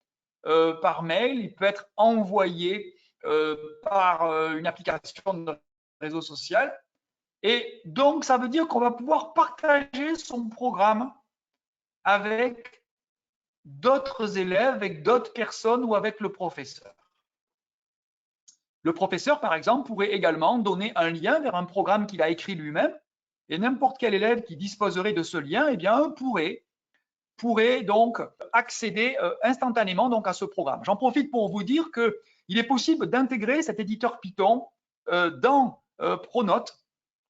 Speaker 3: par mail, il peut être envoyé par une application de réseau social. Et donc, ça veut dire qu'on va pouvoir partager son programme avec d'autres élèves, avec d'autres personnes ou avec le professeur. Le professeur, par exemple, pourrait également donner un lien vers un programme qu'il a écrit lui-même et n'importe quel élève qui disposerait de ce lien, eh bien, pourrait donc accéder instantanément donc à ce programme. J'en profite pour vous dire qu'il est possible d'intégrer cet éditeur Python dans Pronote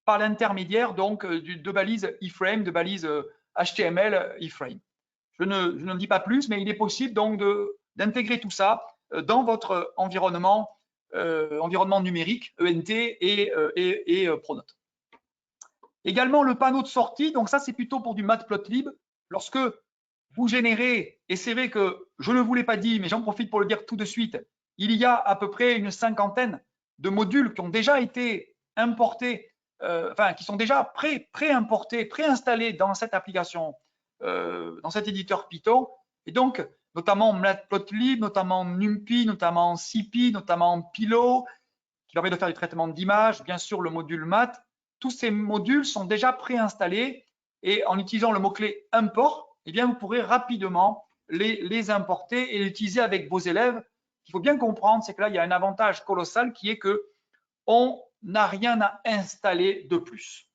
Speaker 3: par l'intermédiaire donc de balises iframe, de balises HTML iframe. Je ne dis pas plus, mais il est possible donc d'intégrer tout ça dans votre environnement numérique, ENT et Pronote. Également le panneau de sortie, donc ça c'est plutôt pour du Matplotlib. Lorsque vous générez, et c'est vrai que je ne vous l'ai pas dit, mais j'en profite pour le dire tout de suite, il y a à peu près une cinquantaine de modules qui ont déjà été importés, qui sont déjà pré-importés, préinstallés dans cette application, dans cet éditeur Python. Et donc, notamment Matplotlib, notamment NumPy, notamment CPy, notamment Pylo, qui permet de faire du traitement d'images, bien sûr le module math. Tous ces modules sont déjà préinstallés et en utilisant le mot-clé import, eh bien, vous pourrez rapidement les importer et les utiliser avec vos élèves. Ce qu'il faut bien comprendre, c'est que là, il y a un avantage colossal qui est qu'on n'a rien à installer de plus.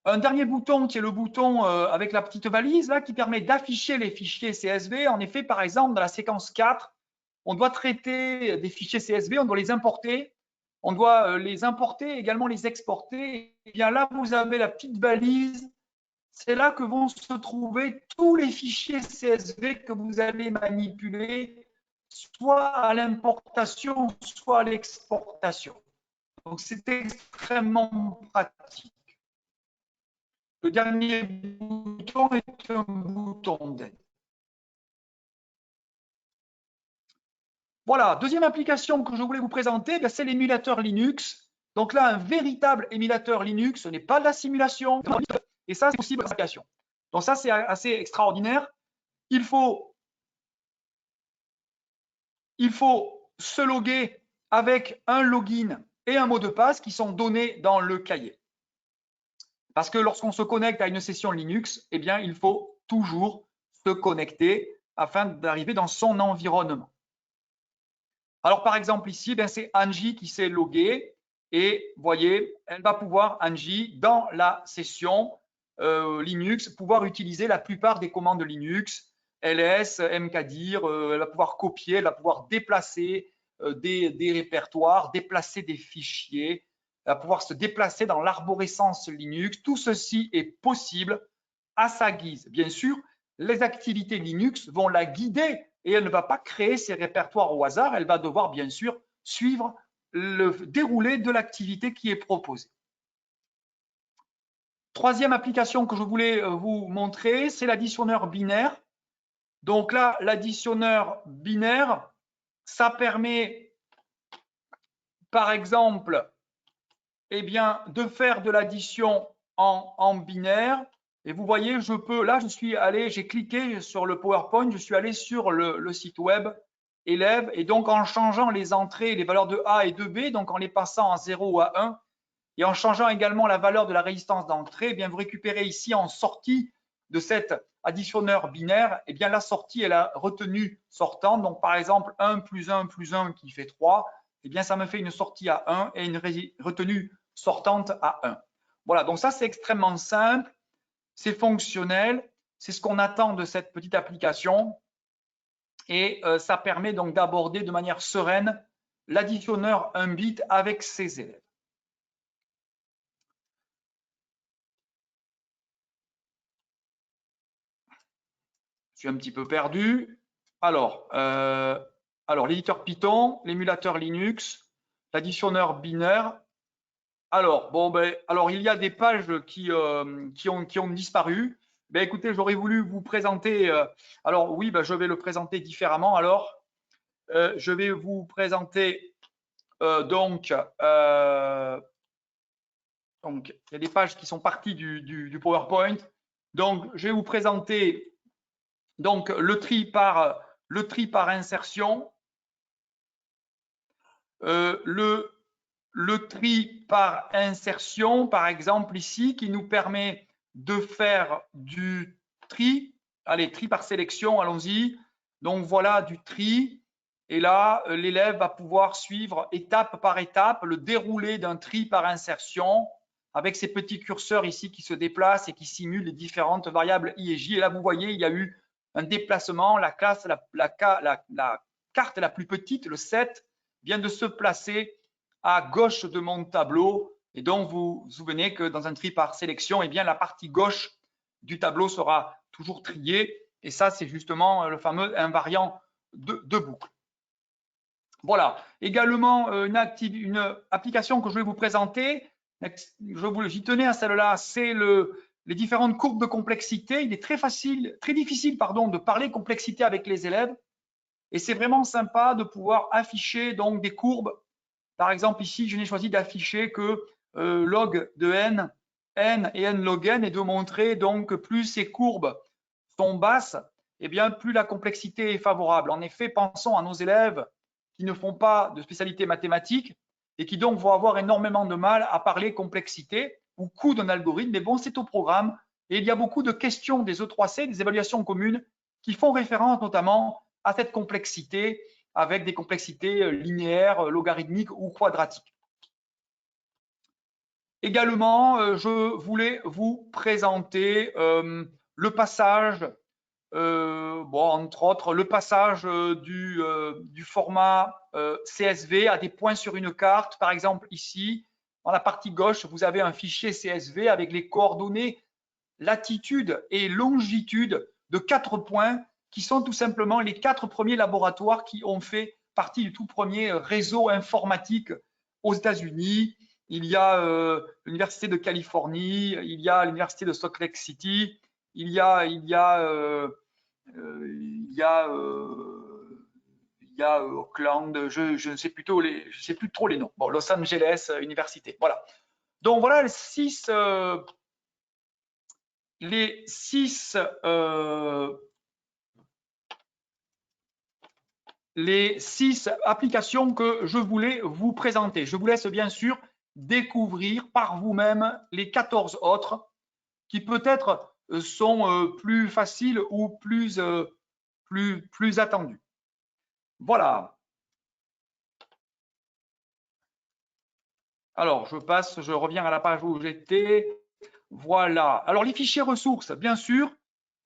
Speaker 3: Un dernier bouton qui est le bouton avec la petite valise là, qui permet d'afficher les fichiers CSV. En effet, par exemple, dans la séquence 4, on doit traiter des fichiers CSV, on doit les importer. On doit les importer, également les exporter. Et bien là, vous avez la petite valise. C'est là que vont se trouver tous les fichiers CSV que vous allez manipuler, soit à l'importation, soit à l'exportation. Donc, c'est extrêmement pratique. Le dernier bouton est un bouton d'aide. Voilà, deuxième application que je voulais vous présenter, c'est l'émulateur Linux. Donc là, un véritable émulateur Linux, ce n'est pas de la simulation. Et ça, c'est possible d'application. Donc ça, c'est assez extraordinaire. Il faut se loguer avec un login et un mot de passe qui sont donnés dans le cahier. Parce que lorsqu'on se connecte à une session Linux, eh bien, il faut toujours se connecter afin d'arriver dans son environnement. Alors, par exemple, ici, c'est Angie qui s'est loguée. Et vous voyez, elle va pouvoir, Angie, dans la session Linux, pouvoir utiliser la plupart des commandes Linux, ls, mkdir, elle va pouvoir copier, elle va pouvoir déplacer des répertoires, déplacer des fichiers, elle va pouvoir se déplacer dans l'arborescence Linux. Tout ceci est possible à sa guise. Bien sûr, les activités Linux vont la guider et elle ne va pas créer ses répertoires au hasard, elle va devoir bien sûr suivre le déroulé de l'activité qui est proposée. Troisième application que je voulais vous montrer, c'est l'additionneur binaire. Donc là, l'additionneur binaire, ça permet, par exemple, eh bien, de faire de l'addition en binaire. Et vous voyez, je peux, là, je suis allé, j'ai cliqué sur le PowerPoint, je suis allé sur le site web élève, et donc en changeant les entrées, les valeurs de A et de B, donc en les passant à 0 ou à 1, et en changeant également la valeur de la résistance d'entrée, eh bien vous récupérez ici en sortie de cet additionneur binaire, eh bien la sortie est la retenue sortante. Donc par exemple 1 plus 1 plus 1 qui fait 3, eh bien ça me fait une sortie à 1 et une retenue sortante à 1. Voilà, donc ça c'est extrêmement simple, c'est fonctionnel, c'est ce qu'on attend de cette petite application et ça permet donc d'aborder de manière sereine l'additionneur 1 bit avec ses élèves. Je suis un petit peu perdu. Alors l'éditeur Python, l'émulateur Linux, l'additionneur binaire. Alors, bon, alors il y a des pages qui ont disparu. Ben, écoutez, j'aurais voulu vous présenter. Alors oui, je vais le présenter différemment. Alors, je vais vous présenter donc il y a des pages qui sont parties du PowerPoint. Donc, je vais vous présenter donc le tri par insertion, le tri par insertion, par exemple ici, qui nous permet de faire du tri. Allez, tri par sélection, allons-y. Donc voilà du tri. Et là, l'élève va pouvoir suivre étape par étape le déroulé d'un tri par insertion avec ces petits curseurs ici qui se déplacent et qui simulent les différentes variables I et J. Et là, vous voyez, il y a eu un déplacement. La carte la plus petite, le 7, vient de se placer à gauche de mon tableau. Et donc, vous vous souvenez que dans un tri par sélection, eh bien, la partie gauche du tableau sera toujours triée. Et ça, c'est justement le fameux invariant de boucle. Voilà. Également, une application que je vais vous présenter, j'y tenais à celle-là, c'est les différentes courbes de complexité. Il est très difficile de parler complexité avec les élèves. Et c'est vraiment sympa de pouvoir afficher donc des courbes. Par exemple, ici, je n'ai choisi d'afficher que log de n et n log n, et de montrer donc que plus ces courbes sont basses, eh bien, plus la complexité est favorable. En effet, pensons à nos élèves qui ne font pas de spécialité mathématique et qui donc vont avoir énormément de mal à parler complexité ou coût d'un algorithme. Mais bon, c'est au programme. Et il y a beaucoup de questions des E3C, des évaluations communes, qui font référence notamment à cette complexité avec des complexités linéaires, logarithmiques ou quadratiques. Également, je voulais vous présenter le passage, entre autres, le passage du format CSV à des points sur une carte. Par exemple, ici, dans la partie gauche, vous avez un fichier CSV avec les coordonnées latitude et longitude de 4 points qui sont tout simplement les 4 premiers laboratoires qui ont fait partie du tout premier réseau informatique aux États-Unis. Il y a l'Université de Californie, il y a l'Université de Salt Lake City, il y a Auckland, je ne sais plus trop les noms. Bon, Los Angeles Université. Voilà. Donc voilà les six applications que je voulais vous présenter. Je vous laisse bien sûr découvrir par vous-même les 14 autres qui peut-être sont plus faciles ou plus attendus. Voilà. Alors, je reviens à la page où j'étais. Voilà. Alors, les fichiers ressources, bien sûr.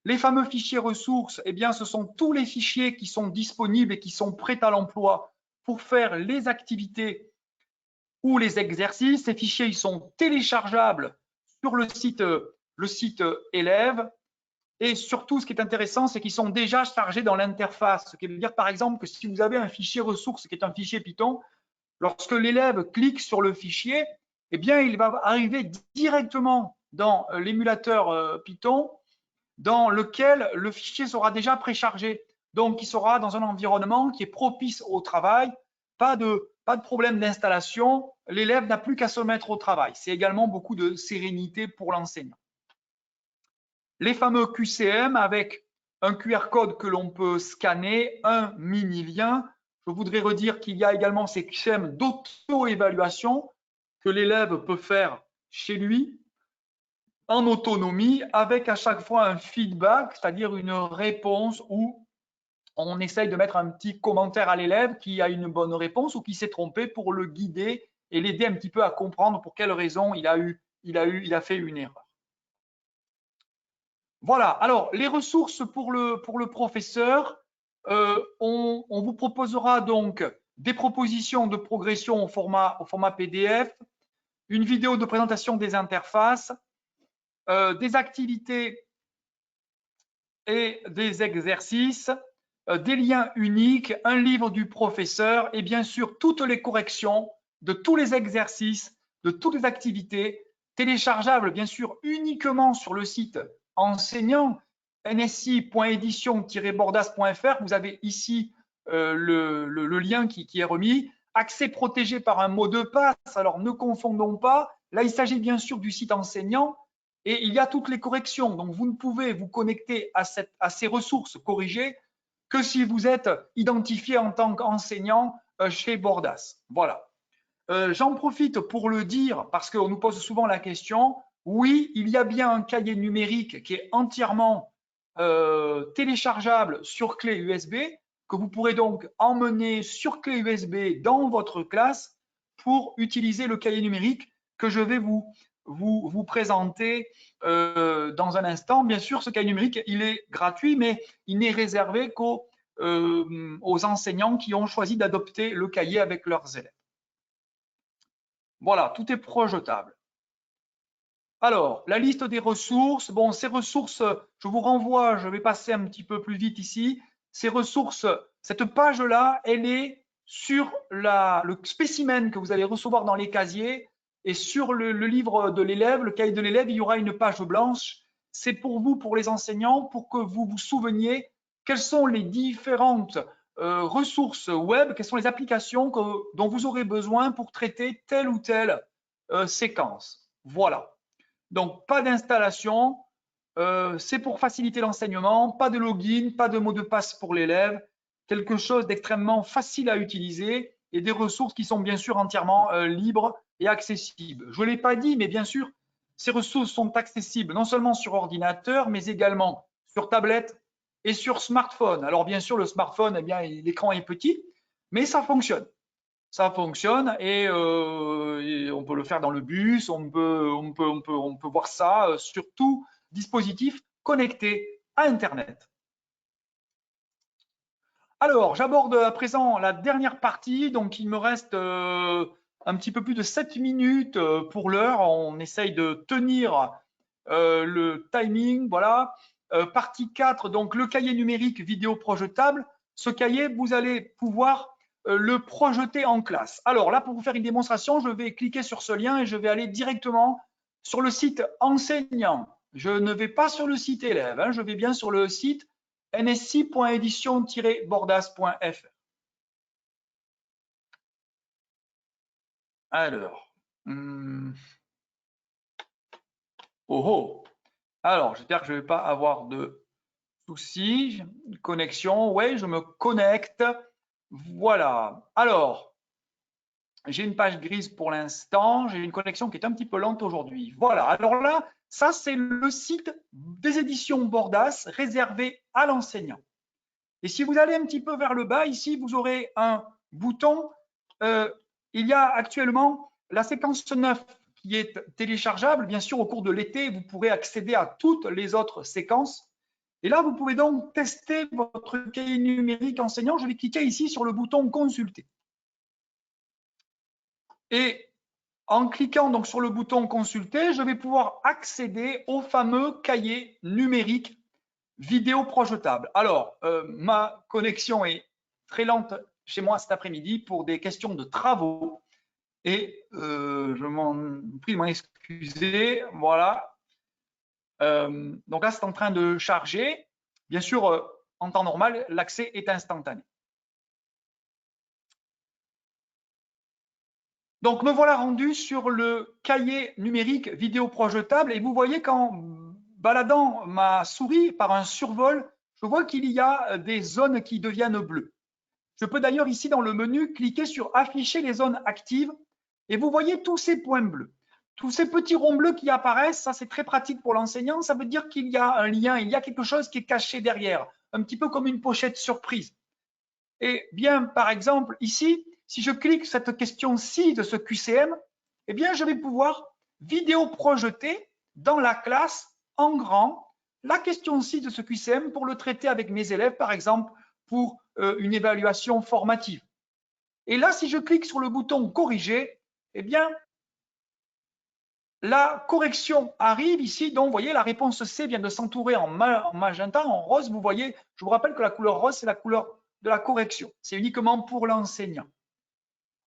Speaker 3: Les fameux fichiers ressources, eh bien, ce sont tous les fichiers qui sont disponibles et qui sont prêts à l'emploi pour faire les activités ou les exercices. Ces fichiers, ils sont téléchargeables sur le site élève. Et surtout, ce qui est intéressant, c'est qu'ils sont déjà chargés dans l'interface. Ce qui veut dire, par exemple, que si vous avez un fichier ressource qui est un fichier Python, lorsque l'élève clique sur le fichier, eh bien, il va arriver directement dans l'émulateur Python dans lequel le fichier sera déjà préchargé. Donc, il sera dans un environnement qui est propice au travail, pas de problème d'installation, l'élève n'a plus qu'à se mettre au travail. C'est également beaucoup de sérénité pour l'enseignant. Les fameux QCM avec un QR code que l'on peut scanner, un mini lien. Je voudrais redire qu'il y a également ces QCM d'auto-évaluation que l'élève peut faire chez lui en autonomie avec à chaque fois un feedback, c'est-à-dire une réponse où on essaye de mettre un petit commentaire à l'élève qui a une bonne réponse ou qui s'est trompé pour le guider et l'aider un petit peu à comprendre pour quelle raison il a fait une erreur. Voilà, alors les ressources pour le professeur, on vous proposera donc des propositions de progression au format PDF, une vidéo de présentation des interfaces, des activités et des exercices, des liens uniques, un livre du professeur et bien sûr toutes les corrections de tous les exercices, de toutes les activités, téléchargeables bien sûr uniquement sur le site enseignant nsi.edition-bordas.fr. Vous avez ici le lien qui est remis. Accès protégé par un mot de passe. Alors ne confondons pas. Là, il s'agit bien sûr du site enseignant et il y a toutes les corrections. Donc, vous ne pouvez vous connecter à ces ressources corrigées que si vous êtes identifié en tant qu'enseignant chez Bordas. Voilà. J'en profite pour le dire parce qu'on nous pose souvent la question. Oui, il y a bien un cahier numérique qui est entièrement téléchargeable sur clé USB que vous pourrez donc emmener sur clé USB dans votre classe pour utiliser le cahier numérique que je vais vous présenter dans un instant. Bien sûr, ce cahier numérique, il est gratuit, mais il n'est réservé qu'aux enseignants qui ont choisi d'adopter le cahier avec leurs élèves. Voilà, tout est projetable. Alors, la liste des ressources. Bon, ces ressources, je vous renvoie, je vais passer un petit peu plus vite ici. Ces ressources, cette page-là, elle est sur le spécimen que vous allez recevoir dans les casiers et sur le livre de l'élève, le cahier de l'élève, il y aura une page blanche. C'est pour vous, pour les enseignants, pour que vous vous souveniez quelles sont les différentes ressources web, quelles sont les applications dont vous aurez besoin pour traiter telle ou telle séquence. Voilà. Donc, pas d'installation, c'est pour faciliter l'enseignement, pas de login, pas de mot de passe pour l'élève, quelque chose d'extrêmement facile à utiliser et des ressources qui sont bien sûr entièrement libres et accessibles. Je ne l'ai pas dit, mais bien sûr, ces ressources sont accessibles non seulement sur ordinateur, mais également sur tablette et sur smartphone. Alors bien sûr, le smartphone, eh bien, l'écran est petit, mais ça fonctionne. Ça fonctionne et on peut le faire dans le bus, on peut voir ça sur tout dispositif connecté à Internet. Alors, j'aborde à présent la dernière partie, donc il me reste un petit peu plus de 7 minutes pour l'heure. On essaye de tenir le timing, voilà. Partie 4, donc le cahier numérique vidéo projetable. Ce cahier, vous allez pouvoir le projeter en classe. Alors là, pour vous faire une démonstration, je vais cliquer sur ce lien et je vais aller directement sur le site enseignant. Je ne vais pas sur le site élève, hein, je vais bien sur le site nsi.edition-bordas.fr. Alors, alors, j'espère que je ne vais pas avoir de soucis. Connexion, oui, je me connecte. Voilà. Alors, j'ai une page grise pour l'instant. J'ai une connexion qui est un petit peu lente aujourd'hui. Voilà. Alors là, ça, c'est le site des éditions Bordas réservé à l'enseignant. Et si vous allez un petit peu vers le bas, ici, vous aurez un bouton. Il y a actuellement la séquence 9 qui est téléchargeable, bien sûr, au cours de l'été, vous pourrez accéder à toutes les autres séquences. Et là, vous pouvez donc tester votre cahier numérique enseignant. Je vais cliquer ici sur le bouton « Consulter ». Et en cliquant donc sur le bouton « Consulter », je vais pouvoir accéder au fameux cahier numérique vidéo projetable. Alors, ma connexion est très lente chez moi cet après-midi pour des questions de travaux. Et je m'en prie de m'en excuser. Voilà. Donc là, c'est en train de charger. Bien sûr, en temps normal, l'accès est instantané. Donc, me voilà rendu sur le cahier numérique vidéo projetable. Et vous voyez qu'en baladant ma souris par un survol, je vois qu'il y a des zones qui deviennent bleues. Je peux d'ailleurs ici dans le menu cliquer sur afficher les zones actives et vous voyez tous ces points bleus. Tous ces petits ronds bleus qui apparaissent, ça c'est très pratique pour l'enseignant, ça veut dire qu'il y a un lien, il y a quelque chose qui est caché derrière, un petit peu comme une pochette surprise. Et bien, par exemple, ici, si je clique cette question-ci de ce QCM, eh bien, je vais pouvoir vidéo projeter dans la classe en grand la question-ci de ce QCM pour le traiter avec mes élèves, par exemple, pour une évaluation formative. Et là, si je clique sur le bouton « Corriger », eh bien, la correction arrive ici. Donc, vous voyez, la réponse C vient de s'entourer en magenta, en rose. Vous voyez, je vous rappelle que la couleur rose, c'est la couleur de la correction. C'est uniquement pour l'enseignant.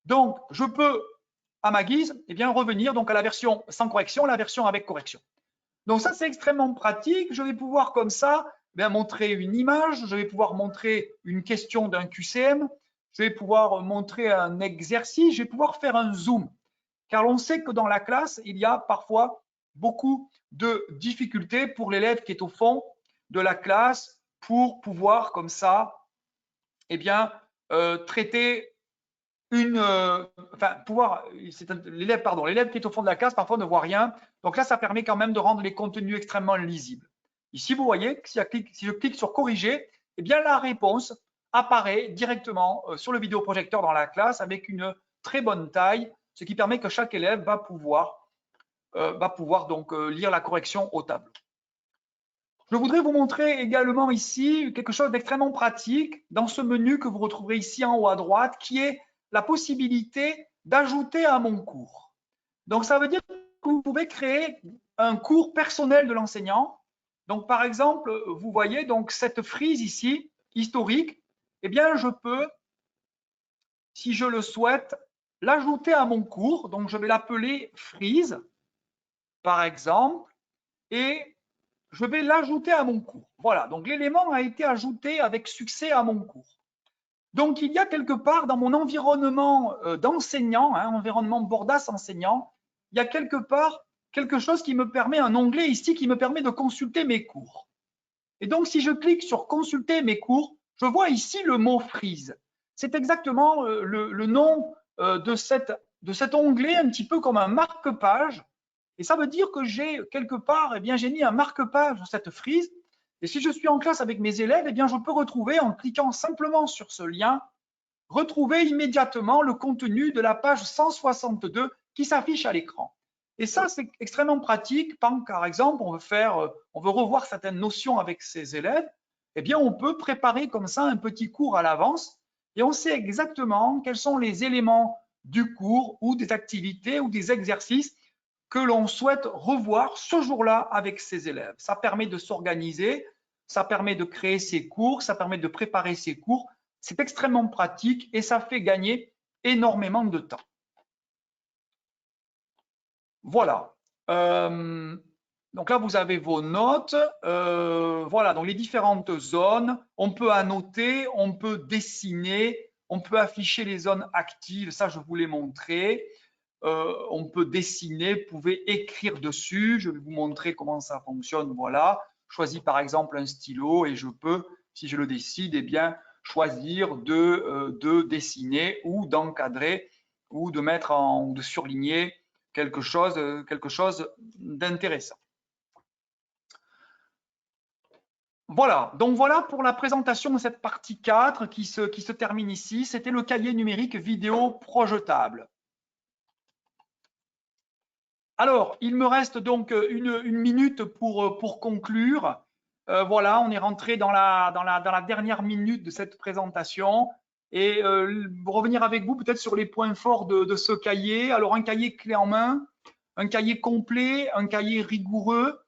Speaker 3: Donc, je peux, à ma guise, eh bien, revenir donc à la version sans correction, la version avec correction. Donc, ça, c'est extrêmement pratique. Je vais pouvoir, comme ça, bien, montrer une image. Je vais pouvoir montrer une question d'un QCM. Je vais pouvoir montrer un exercice. Je vais pouvoir faire un zoom. Car on sait que dans la classe, il y a parfois beaucoup de difficultés pour l'élève qui est au fond de la classe pour pouvoir, comme ça, eh bien, traiter une, l'élève qui est au fond de la classe parfois ne voit rien. Donc là, ça permet quand même de rendre les contenus extrêmement lisibles. Ici, vous voyez que si je clique sur corriger, eh bien la réponse apparaît directement sur le vidéoprojecteur dans la classe avec une très bonne taille, ce qui permet que chaque élève va pouvoir donc lire la correction au tableau. Je voudrais vous montrer également ici quelque chose d'extrêmement pratique dans ce menu que vous retrouverez ici en haut à droite, qui est la possibilité d'ajouter à mon cours. Donc, ça veut dire que vous pouvez créer un cours personnel de l'enseignant. Donc, par exemple, vous voyez donc cette frise ici, historique, eh bien, je peux, si je le souhaite, l'ajouter à mon cours. Donc, je vais l'appeler frise, par exemple, et je vais l'ajouter à mon cours. Voilà, donc l'élément a été ajouté avec succès à mon cours. Donc, il y a quelque part dans mon environnement d'enseignant, environnement Bordas enseignant, il y a quelque part quelque chose qui me permet, un onglet ici qui me permet de consulter mes cours. Et donc, si je clique sur consulter mes cours, je vois ici le mot frise. C'est exactement le nom de cet onglet, un petit peu comme un marque-page. Et ça veut dire que j'ai quelque part, eh bien, j'ai mis un marque-page sur cette frise. Et si je suis en classe avec mes élèves, eh bien, je peux retrouver, en cliquant simplement sur ce lien, retrouver immédiatement le contenu de la page 162 qui s'affiche à l'écran. Et ça, c'est extrêmement pratique. Par exemple, on veut revoir certaines notions avec ses élèves. Eh bien, on peut préparer comme ça un petit cours à l'avance et on sait exactement quels sont les éléments du cours ou des activités ou des exercices que l'on souhaite revoir ce jour-là avec ses élèves. Ça permet de s'organiser, ça permet de créer ses cours, ça permet de préparer ses cours. C'est extrêmement pratique et ça fait gagner énormément de temps. Voilà. Donc là, vous avez vos notes. Voilà, donc les différentes zones. On peut annoter, on peut dessiner, on peut afficher les zones actives. Ça, je vous l'ai montré. On peut dessiner, vous pouvez écrire dessus. Je vais vous montrer comment ça fonctionne. Voilà. Je choisis par exemple un stylo et je peux, si je le décide, eh bien, choisir de dessiner ou d'encadrer ou de mettre de surligner quelque chose d'intéressant. Voilà, donc voilà pour la présentation de cette partie 4 qui se termine ici. C'était le cahier numérique vidéo projetable. Alors, il me reste donc une minute pour conclure. Voilà, on est rentré dans la dernière minute de cette présentation et revenir avec vous peut-être sur les points forts de ce cahier. Alors, un cahier clé en main, un cahier complet, un cahier rigoureux,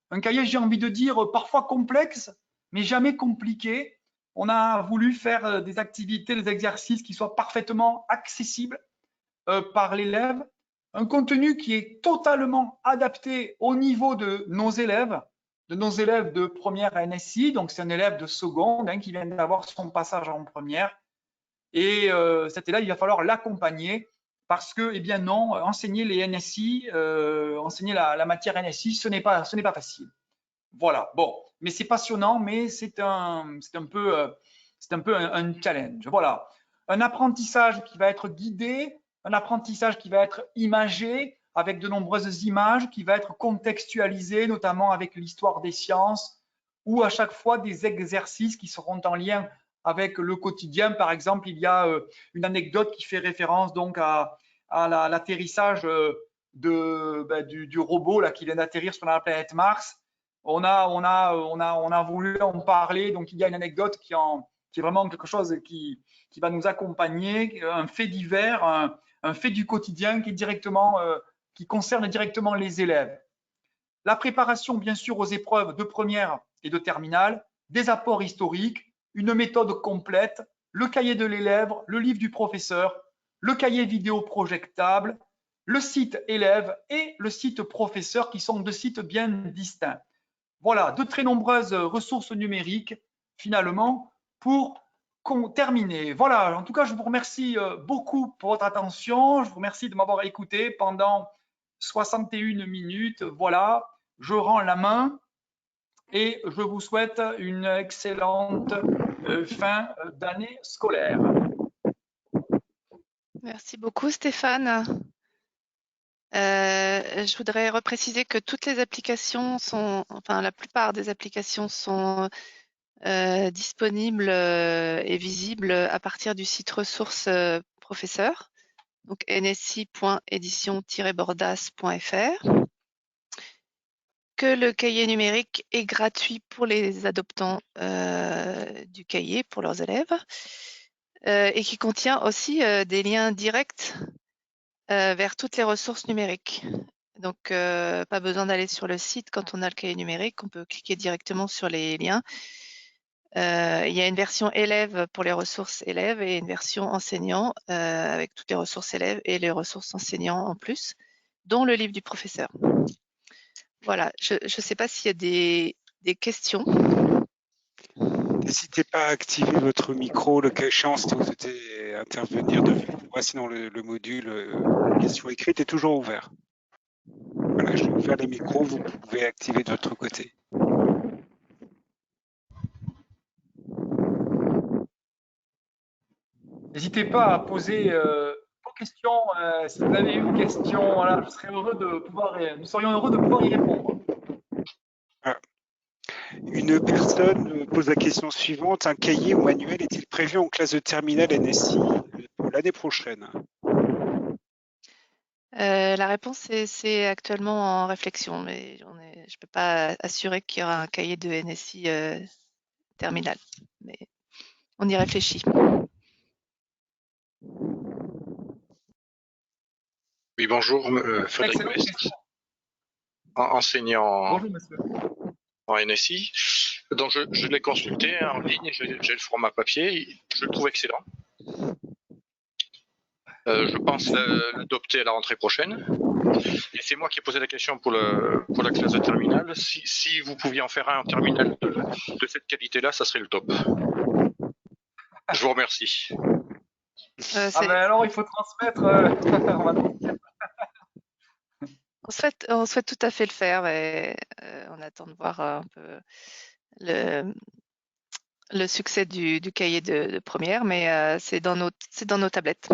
Speaker 3: un cahier, j'ai envie de dire, parfois complexe, mais jamais compliqué. On a voulu faire des activités, des exercices qui soient parfaitement accessibles par l'élève, un contenu qui est totalement adapté au niveau de nos élèves de première à NSI, donc c'est un élève de seconde qui vient d'avoir son passage en première. Et cet élève, il va falloir l'accompagner parce que, eh bien non, enseigner les NSI, enseigner la matière NSI, ce n'est pas facile. Voilà, bon, mais c'est passionnant, mais c'est un peu un challenge. Voilà, un apprentissage qui va être guidé, un apprentissage qui va être imagé avec de nombreuses images, qui va être contextualisé, notamment avec l'histoire des sciences, ou à chaque fois des exercices qui seront en lien avec le quotidien. Par exemple, il y a une anecdote qui fait référence donc à l'atterrissage du robot là, qui vient d'atterrir sur la planète Mars. On a voulu en parler. Donc, il y a une anecdote qui est vraiment quelque chose qui va nous accompagner, un fait divers, un fait du quotidien qui concerne directement les élèves. La préparation, bien sûr, aux épreuves de première et de terminale, des apports historiques, une méthode complète, le cahier de l'élève, le livre du professeur, le cahier vidéo projectable, le site élève et le site professeur qui sont deux sites bien distincts. Voilà, de très nombreuses ressources numériques, finalement, pour terminer. Voilà, en tout cas, je vous remercie beaucoup pour votre attention. Je vous remercie de m'avoir écouté pendant 61 minutes. Voilà, je rends la main et je vous souhaite une excellente fin d'année scolaire.
Speaker 1: Merci beaucoup, Stéphane. Je voudrais repréciser que toutes les applications enfin la plupart des applications sont disponibles et visibles à partir du site ressources professeur, donc nssi.édition-bordas.fr, que le cahier numérique est gratuit pour les adoptants du cahier, pour leurs élèves, et qui contient aussi des liens directs vers toutes les ressources numériques. Donc, pas besoin d'aller sur le site quand on a le cahier numérique, on peut cliquer directement sur les liens. Il y a une version élève pour les ressources élèves et une version enseignant avec toutes les ressources élèves et les ressources enseignants en plus, dont le livre du professeur. Voilà, je ne sais pas s'il y a des questions.
Speaker 2: N'hésitez pas à activer votre micro, le cas échéant, si vous souhaitez intervenir de vive voix, sinon le module question écrite est toujours ouvert. Voilà, je vais ouvrir les micros, vous pouvez activer de votre côté.
Speaker 3: N'hésitez pas à poser vos questions. Si vous avez une question, voilà, nous serions heureux de pouvoir y répondre.
Speaker 2: Voilà. Une personne pose la question suivante. Un cahier ou manuel est-il prévu en classe de terminale NSI pour l'année prochaine?
Speaker 1: La réponse c'est actuellement en réflexion, mais je ne peux pas assurer qu'il y aura un cahier de NSI terminal, mais on y réfléchit.
Speaker 4: Oui, bonjour, Frédéric West, enseignant en NSI. Donc, je l'ai consulté en ligne, j'ai le format papier, je le trouve excellent. Je pense l'adopter à la rentrée prochaine. Et c'est moi qui ai posé la question pour la classe de terminale. Si vous pouviez en faire un en terminale de cette qualité-là, ça serait le top. Je vous remercie.
Speaker 3: Alors, il faut transmettre.
Speaker 1: On souhaite tout à fait le faire et on attend de voir un peu le succès du cahier de première, mais c'est dans nos tablettes.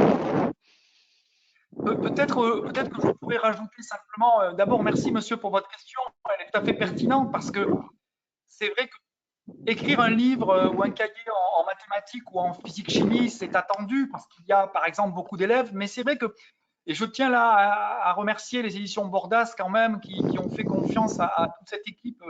Speaker 3: Peut-être que je pourrais rajouter simplement, d'abord, merci monsieur pour votre question, elle est tout à fait pertinente parce que c'est vrai que écrire un livre ou un cahier en mathématiques ou en physique-chimie, c'est attendu parce qu'il y a par exemple beaucoup d'élèves, mais c'est vrai que Et je tiens là à remercier les éditions Bordas quand même qui ont fait confiance à toute cette équipe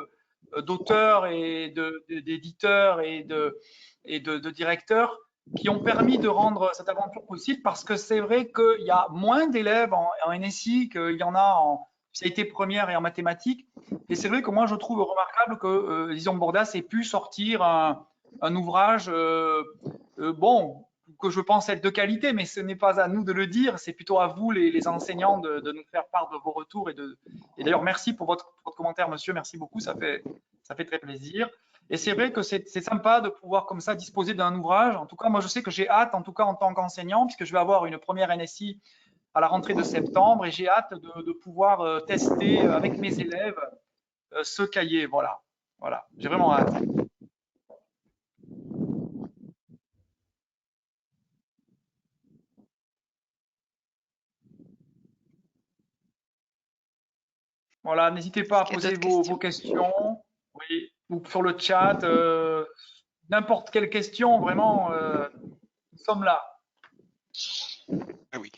Speaker 3: d'auteurs et d'éditeurs et de directeurs qui ont permis de rendre cette aventure possible, parce que c'est vrai qu'il y a moins d'élèves en NSI qu'il y en a en spécialité première et en mathématiques. Et c'est vrai que moi, je trouve remarquable que l'édition Bordas ait pu sortir un ouvrage, bon, que je pense être de qualité, mais ce n'est pas à nous de le dire, c'est plutôt à vous, les enseignants, de nous faire part de vos retours. Et d'ailleurs, merci pour votre commentaire, monsieur, merci beaucoup, ça fait très plaisir. Et c'est vrai que c'est sympa de pouvoir comme ça disposer d'un ouvrage. En tout cas, moi, je sais que j'ai hâte, en tout cas en tant qu'enseignant, puisque je vais avoir une première NSI à la rentrée de septembre, et j'ai hâte de pouvoir tester avec mes élèves ce cahier. Voilà, j'ai vraiment hâte. Voilà, n'hésitez pas à poser vos questions, oui, ou sur le chat, n'importe quelle question, vraiment, nous sommes là.
Speaker 2: Ah oui.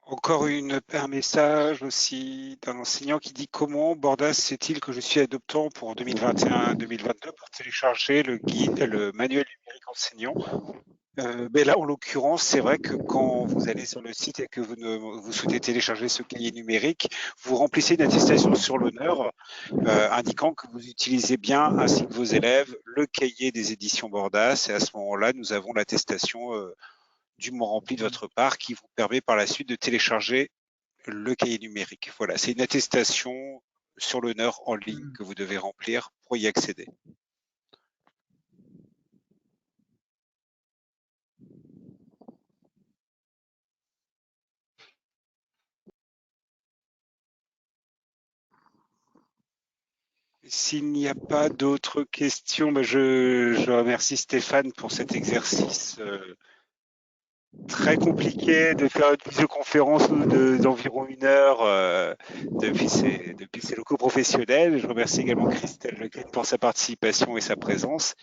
Speaker 2: Encore un message aussi d'un enseignant qui dit: comment Bordas sait-il que je suis adoptant pour 2021-2022 pour télécharger le guide, le manuel numérique enseignant? Mais là, en l'occurrence, c'est vrai que quand vous allez sur le site et que vous souhaitez télécharger ce cahier numérique, vous remplissez une attestation sur l'honneur indiquant que vous utilisez bien, ainsi que vos élèves, le cahier des éditions Bordas. Et à ce moment-là, nous avons l'attestation dûment remplie de votre part qui vous permet par la suite de télécharger le cahier numérique. Voilà, c'est une attestation sur l'honneur en ligne que vous devez remplir pour y accéder. S'il n'y a pas d'autres questions, je remercie Stéphane pour cet exercice très compliqué de faire une visioconférence d'environ 1 heure depuis ses locaux professionnels. Je remercie également Christelle Lequin pour sa participation et sa présence.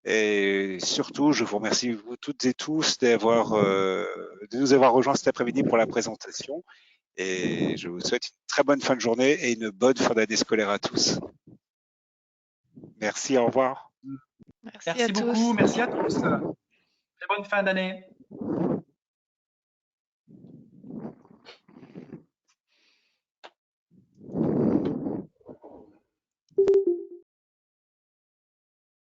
Speaker 2: Et surtout, je vous remercie vous toutes et tous de nous avoir rejoints cet après-midi pour la présentation. Et je vous souhaite une très bonne fin de journée et une bonne fin d'année scolaire à tous. Merci, au revoir.
Speaker 3: Merci beaucoup, merci à tous. Très bonne fin d'année.